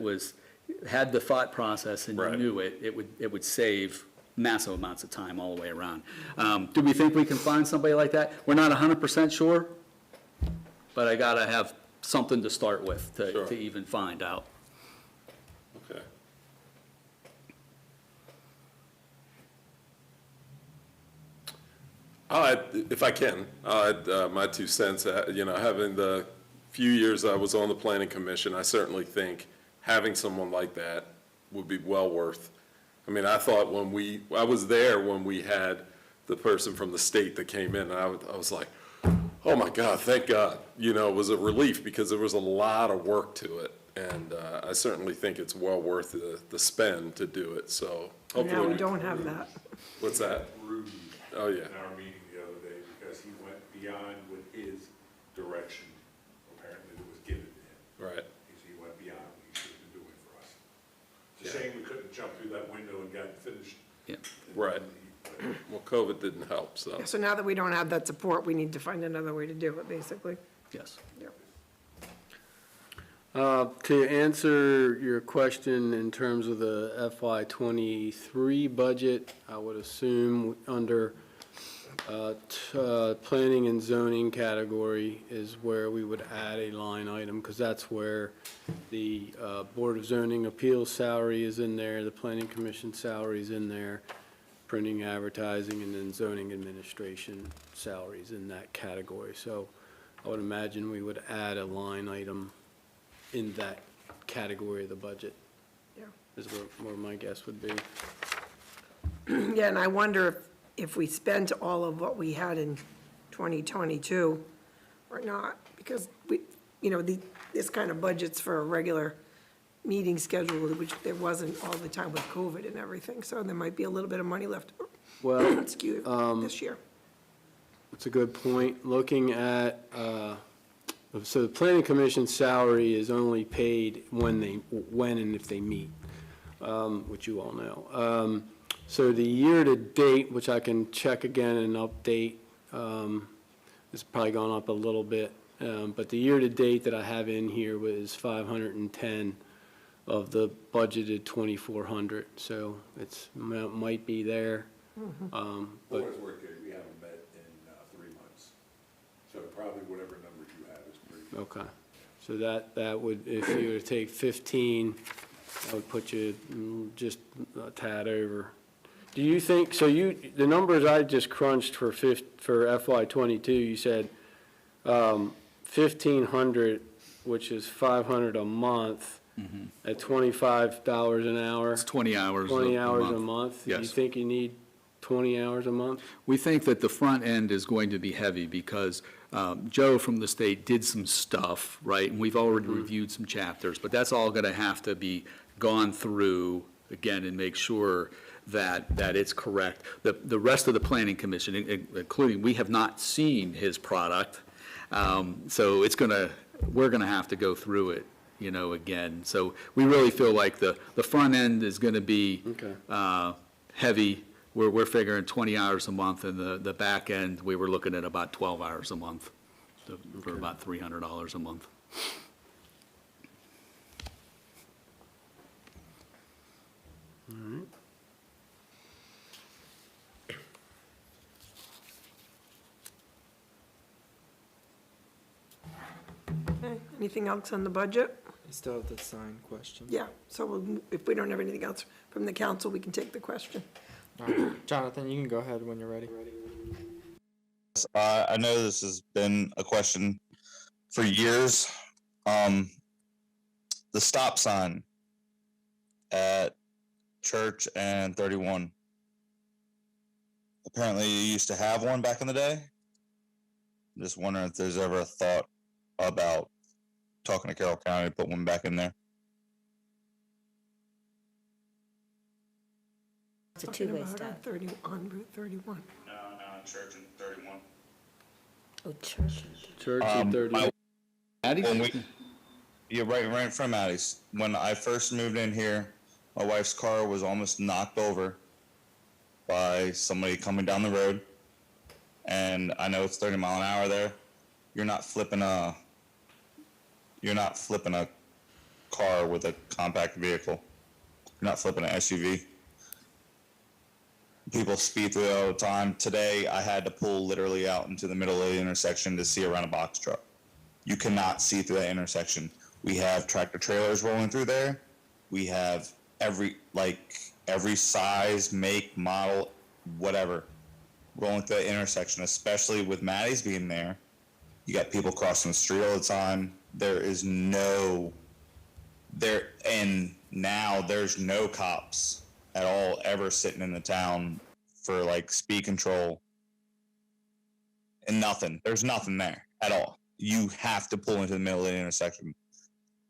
had the thought process and Right. knew it, it would save massive amounts of time all the way around. Do we think we can find somebody like that? We're not 100% sure, but I got to have something to start with Sure. to even find out. Okay. If I can, my 2 cents, having the few years I was on the planning commission, I certainly think having someone like that would be well worth. I mean, I thought I was there when we had the person from the state that came in, and I was like, oh my God, thank God. It was a relief because there was a lot of work to it. And I certainly think it's well worth the spend to do it, so hopefully. Now we don't have that. What's that? Rudy Oh, yeah. in our meeting the other day, because he went beyond what his direction apparently that was given to him. Right. He went beyond what he should have been doing for us. It's Yeah. a shame we couldn't jump through that window and got it finished. Yeah. Right. Well, COVID didn't help, so. So now that we don't have that support, we need to find another way to do it, basically. Yes. Yep. To answer your question in terms of the FY '23 budget, I would assume under planning and zoning category is where we would add a line item, because that's where the Board of Zoning Appeals salary is in there, the Planning Commission salary is in there, printing, advertising, and then zoning administration salaries in that category. So I would imagine we would add a line item in that category of the budget. Yeah. Is where my guess would be. Yeah, and I wonder if we spent all of what we had in 2022 or not, because this kind of budgets for a regular meeting schedule, which there wasn't all the time with COVID and everything, so there might be a little bit of money left, Well, excuse, this year. that's a good point. Looking at, so the planning commission salary is only paid when and if they meet, which you all know. So the year-to-date, which I can check again and update, it's probably gone up a little bit, but the year-to-date that I have in here was 510 of the budgeted 2,400, so might be there. For what it's worth, Gary, we haven't met in 3 months. So probably whatever numbers you have is pretty good. Okay, so that would, if you were to take 15, that would put you just a tad over. Do you think, so the numbers I just crunched for FY '22, you said 1,500, which is 500 a month at $25 an hour. It's 20 hours. 20 hours a month? Yes. You think you need 20 hours a month? We think that the front end is going to be heavy because Joe from the state did some stuff, right? And we've already reviewed some chapters, but that's all going to have to be gone through again and make sure that it's correct. The rest of the planning commission, including, we have not seen his product. So we're going to have to go through it, again. So we really feel like the front end is going to be heavy. We're figuring 20 hours a month, and the back end, we were looking at about 12 hours a month, for about $300 a month. All right. Okay. Anything else on the budget? I still have the sign question. Yeah, so if we don't have anything else from the council, we can take the question. All right. Jonathan, you can go ahead when you're ready. I know this has been a question for years. The stop sign at Church and 31. Apparently you used to have one back in the day. I'm just wondering if there's ever a thought about talking to Carroll County to put one back in there. It's a Talking two-way about stop. on Route 31. No, Church and 31. Oh, church. Church and 31. Yeah, right in front of Maddie's. When I first moved in here, my wife's car was almost knocked over by somebody coming down the road. And I know it's 30 mile an hour there. You're not flipping a car with a compact vehicle. You're not flipping an SUV. People speed through it all the time. Today, I had to pull literally out into the middle of the intersection to see around a box truck. You cannot see through that intersection. We have tractor trailers rolling through there. We have every size, make, model, whatever, rolling through that intersection, especially with Maddie's being there. You got people crossing the street all the time. There's no cops at all ever sitting in the town for like speed control and nothing. There's nothing there at all. You have to pull into the middle of the intersection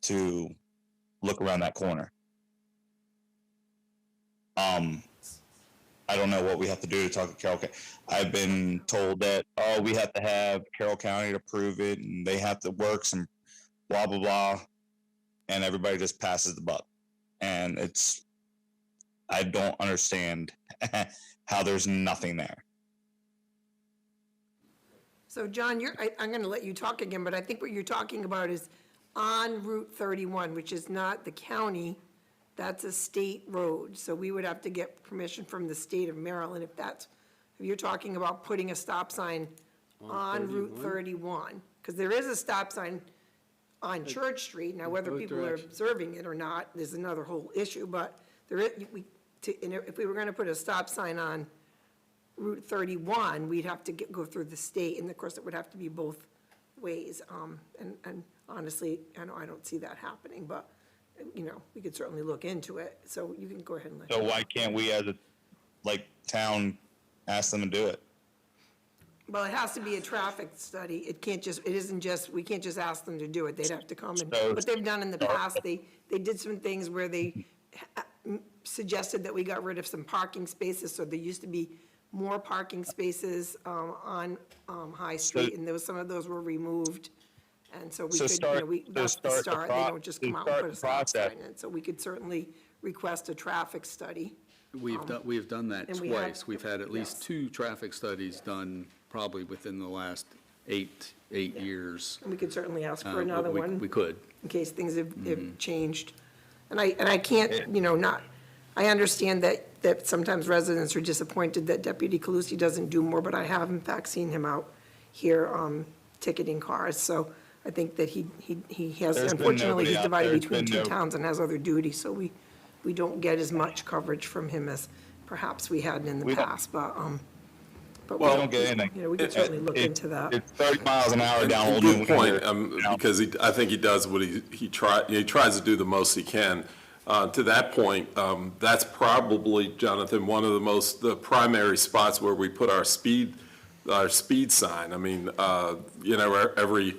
to look around that corner. I don't know what we have to do to talk to Carroll County. I've been told that, we have to have Carroll County to prove it and they have to work some blah, blah, blah. And everybody just passes the buck. And I don't understand how there's nothing there. So John, I'm going to let you talk again, but I think what you're talking about is on Route 31, which is not the county, that's a state road. So we would have to get permission from the state of Maryland if you're talking about putting a stop sign on Route 31. Because there is a stop sign on Church Street. Now, whether people are observing it or not is another whole issue, but if we were going to put a stop sign on Route 31, we'd have to go through the state, and of course, it would have to be both ways. And honestly, I don't see that happening, but, we could certainly look into it. So you can go ahead and So why can't we as a town ask them to do it? Well, it has to be a traffic study. We can't just ask them to do it. They'd have to come and, what they've done in the past, they did some things where they suggested that we got rid of some parking spaces, so there used to be more parking spaces on High Street, and some of those were removed. And so we could, that's the start. They don't just come out and put a stop sign in. So we could certainly request a traffic study. We have done that and twice. We've had at least yes. 2 traffic studies done probably within the last eight years. And we could certainly ask for another one. We could. In case things have changed. And I can't, I understand that sometimes residents are disappointed that Deputy Calusi doesn't do more, but I have in fact seen him out here ticketing cars. So I think that he has, unfortunately, he's divided between 2 towns and has other duties, so we don't get as much coverage from him as perhaps we had in the past, but we don't get anything. We could certainly look into that. It's 30 miles an hour down Old Good New point, Windsor. because I think he does what he tries to do the most he can. To that point, that's probably, Jonathan, one of the primary spots where we put our speed sign. I mean, every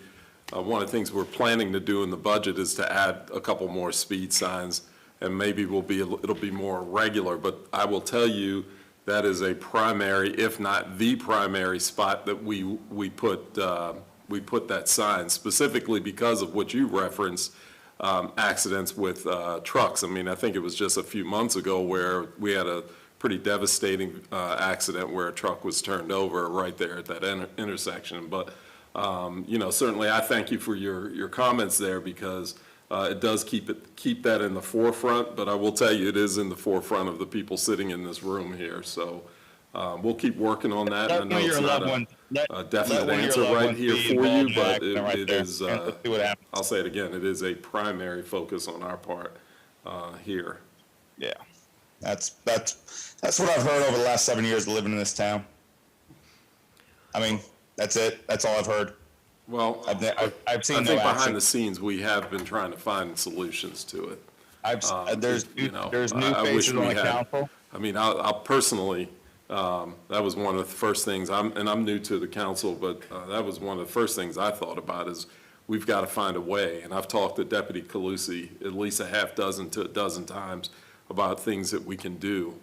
one of the things we're planning to do in the budget is to add a couple more speed signs, and maybe it'll be more regular. But I will tell you, that is a primary, if not the primary spot that we put that sign, specifically because of what you referenced, accidents with trucks. I mean, I think it was just a few months ago where we had a pretty devastating accident where a truck was turned over right there at that intersection. But, certainly I thank you for your comments there, because it does keep that in the forefront. But I will tell you, it is in the forefront of the people sitting in this room here. So we'll keep working on that. Definitely your loved ones. a definite one of your answer loved right ones here be for you, involved in but accident right it there. is, And let's see what happens. I'll say it again, it is a primary focus on our part here. Yeah, that's what I've heard over the last 7 years of living in this town. I mean, that's it. That's all I've heard. Well, I've seen I no think action. behind the scenes, we have been trying to find solutions to it. There's You know, new I wish faces we on the had- council. I mean, I'll personally, that was one of the first things, I'm new to the council, but that was one of the first things I thought about is we've got to find a way. And I've talked to Deputy Calusi at least a half dozen to a dozen times about things that we can do.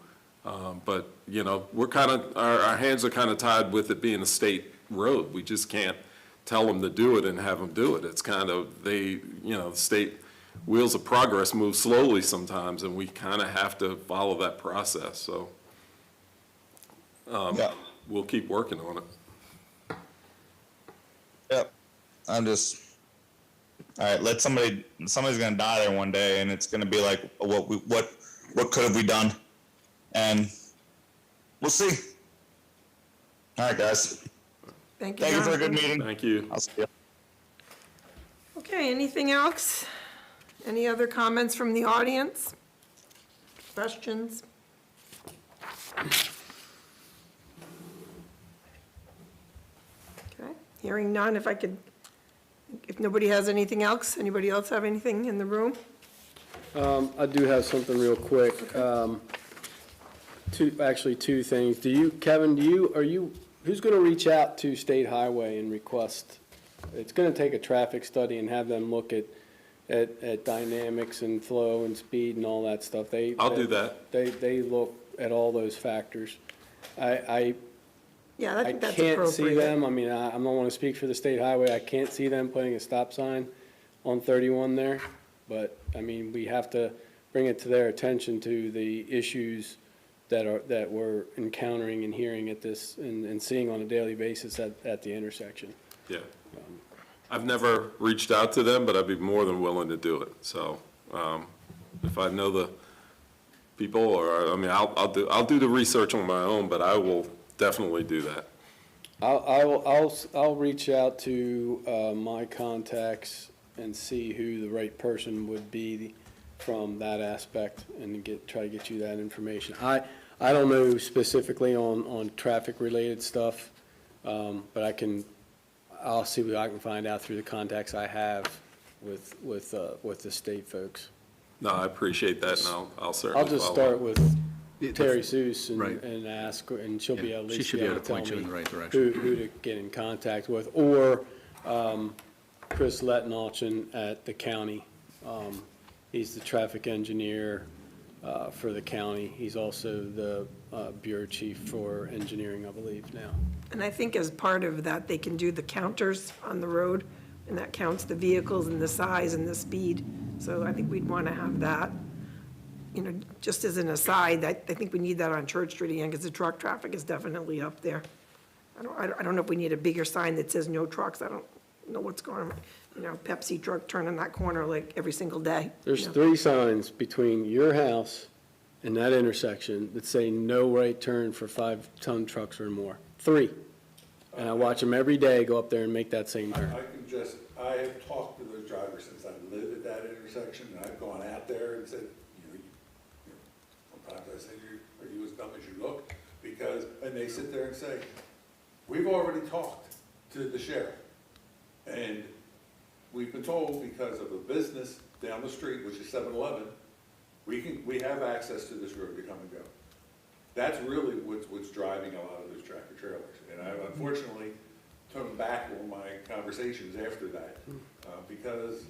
But, you know, we're kind of, our hands are kind of tied with it being a state road. We just can't tell them to do it and have them do it. It's kind of, the state wheels of progress move slowly sometimes, and we kind of have to follow that process. So we'll keep working on it. Yep. All right, somebody's gonna die there one day, and it's gonna be like, what could have we done? And we'll see. All right, guys. Thank you, Thank you for a good Jonathan. meeting. Thank you. I'll see you. Okay, anything else? Any other comments from the audience? Questions? Okay, hearing none, if nobody has anything else, anybody else have anything in the room? I do have something real quick. Two things. Kevin, who's going to reach out to State Highway and request? It's going to take a traffic study and have them look at dynamics and flow and speed and all that stuff. I'll do that. They look at all those factors. I Yeah, I think that's can't see appropriate. them, I mean, I don't want to speak for the State Highway, I can't see them putting a stop sign on 31 there, but, I mean, we have to bring it to their attention to the issues that we're encountering and hearing at this, and seeing on a daily basis at the intersection. Yeah. I've never reached out to them, but I'd be more than willing to do it. So if I know the people, or, I mean, I'll do the research on my own, but I will definitely do that. I'll reach out to my contacts and see who the right person would be from that aspect, and try to get you that information. I don't know specifically on traffic-related stuff, but I'll see what I can find out through the contacts I have with the state folks. No, I appreciate that, and I'll certainly I'll just follow start up. with Terry Seuss Right. and ask, and she'll be at She least should be be able able to to tell point you in me the right direction. who to get in contact with, or Chris Lettenalchen at the county. He's the traffic engineer for the county. He's also the bureau chief for engineering, I believe, now. And I think as part of that, they can do the counters on the road, and that counts the vehicles and the size and the speed. So I think we'd want to have that. You know, just as an aside, I think we need that on Church Street again, because the truck traffic is definitely up there. I don't know if we need a bigger sign that says no trucks. I don't know what's going on. You know, Pepsi truck turning that corner like every single day. There's you know. 3 signs between your house and that intersection that say no right turn for 5-ton trucks or more. 3. And I watch them every day go up there and make that same turn. I have talked to those drivers since I lived at that intersection, and I've gone out there and said, sometimes I say, are you as dumb as you look? And they sit there and say, we've already talked to the sheriff, and we've been told because of a business down the street, which is 7-Eleven, we have access to this road to come and go. That's really what's driving a lot of those tractor trailers. And I've unfortunately toned back on my conversations after that, because,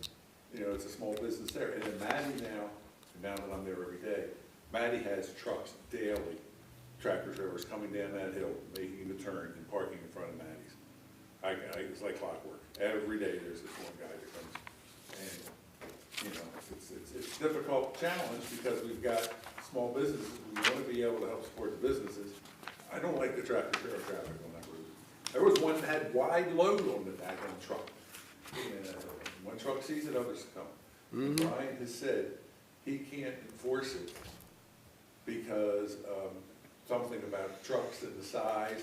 it's a small business there. And then Maddie now that I'm there every day, Maddie has trucks daily, tractor trailers coming down that hill, making the turn and parking in front of Maddie's. It's like clockwork. Every day there's this one guy that comes, and, it's a difficult challenge because we've got small businesses. We want to be able to help support the businesses. I don't like the tractor trailer traffic on that road. There was one that had wide load on the back of the truck. And one truck sees it, others come. And Brian has said he can't enforce it because something about trucks and the size.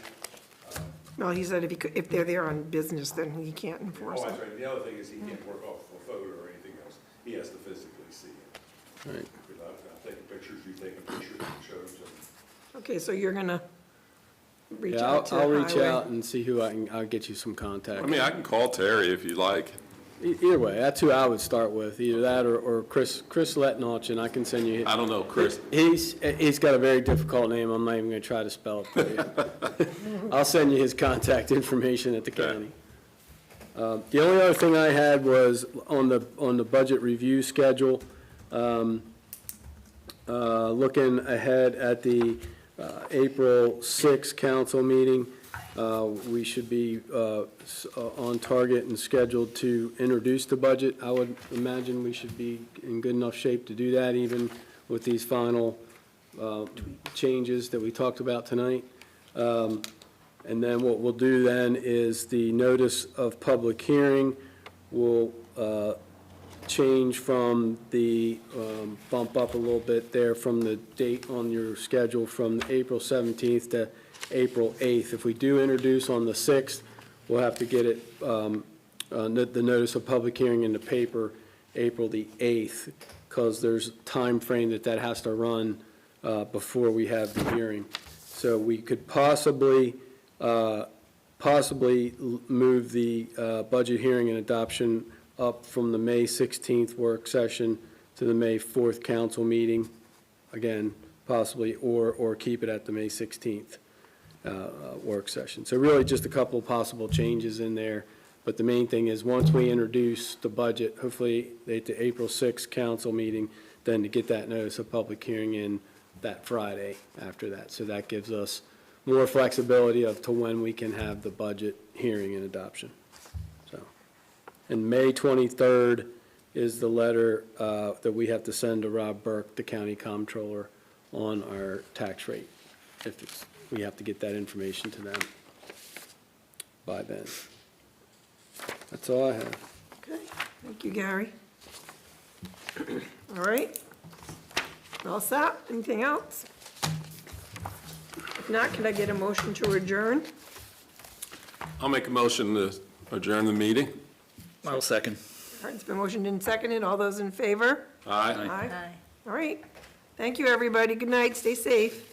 Well, he said if they're there on business, then he can't enforce Oh, it. that's right. The other thing is he can't work off a photo or anything else. He has to physically see it. Right. I'm taking pictures, you taking pictures, and show them to him. Okay, so you're gonna reach Yeah, out to I'll reach highway. out and see who I'll get you some contact. I mean, I can call Terry if you like. Either way, that's who I would start with, either that or Chris Letnauch, and I can send you. I don't know, Chris. He's got a very difficult name. I'm not even gonna try to spell it for you. I'll send you his contact information at the county. The only other thing I had was on the budget review schedule. Looking ahead at the April 6th council meeting, we should be on target and scheduled to introduce the budget. I would imagine we should be in good enough shape to do that, even with these final changes that we talked about tonight. And then what we'll do then is the notice of public hearing will change from the, bump up a little bit there from the date on your schedule from April 17th to April 8th. If we do introduce on the 6th, we'll have to get it, the notice of public hearing in the paper April the 8th, because there's a time frame that has to run before we have the hearing. So we could possibly move the budget hearing and adoption up from the May 16th work session to the May 4th council meeting, again, possibly, or keep it at the May 16th work session. So really just a couple of possible changes in there, but the main thing is, once we introduce the budget, hopefully at the April 6th council meeting, then to get that notice of public hearing in that Friday after that. So that gives us more flexibility to when we can have the budget hearing and adoption. So, and May 23rd is the letter that we have to send to Rob Burke, the county comptroller, on our tax rate. We have to get that information to them by then. That's all I have. Okay, thank you, Gary. All right. All set? Anything else? If not, can I get a motion to adjourn? I'll make a motion to adjourn the meeting. I'll second. All right, it's been motioned and seconded. All those in favor? Aye. Aye. All right. Thank you, everybody. Good night. Stay safe.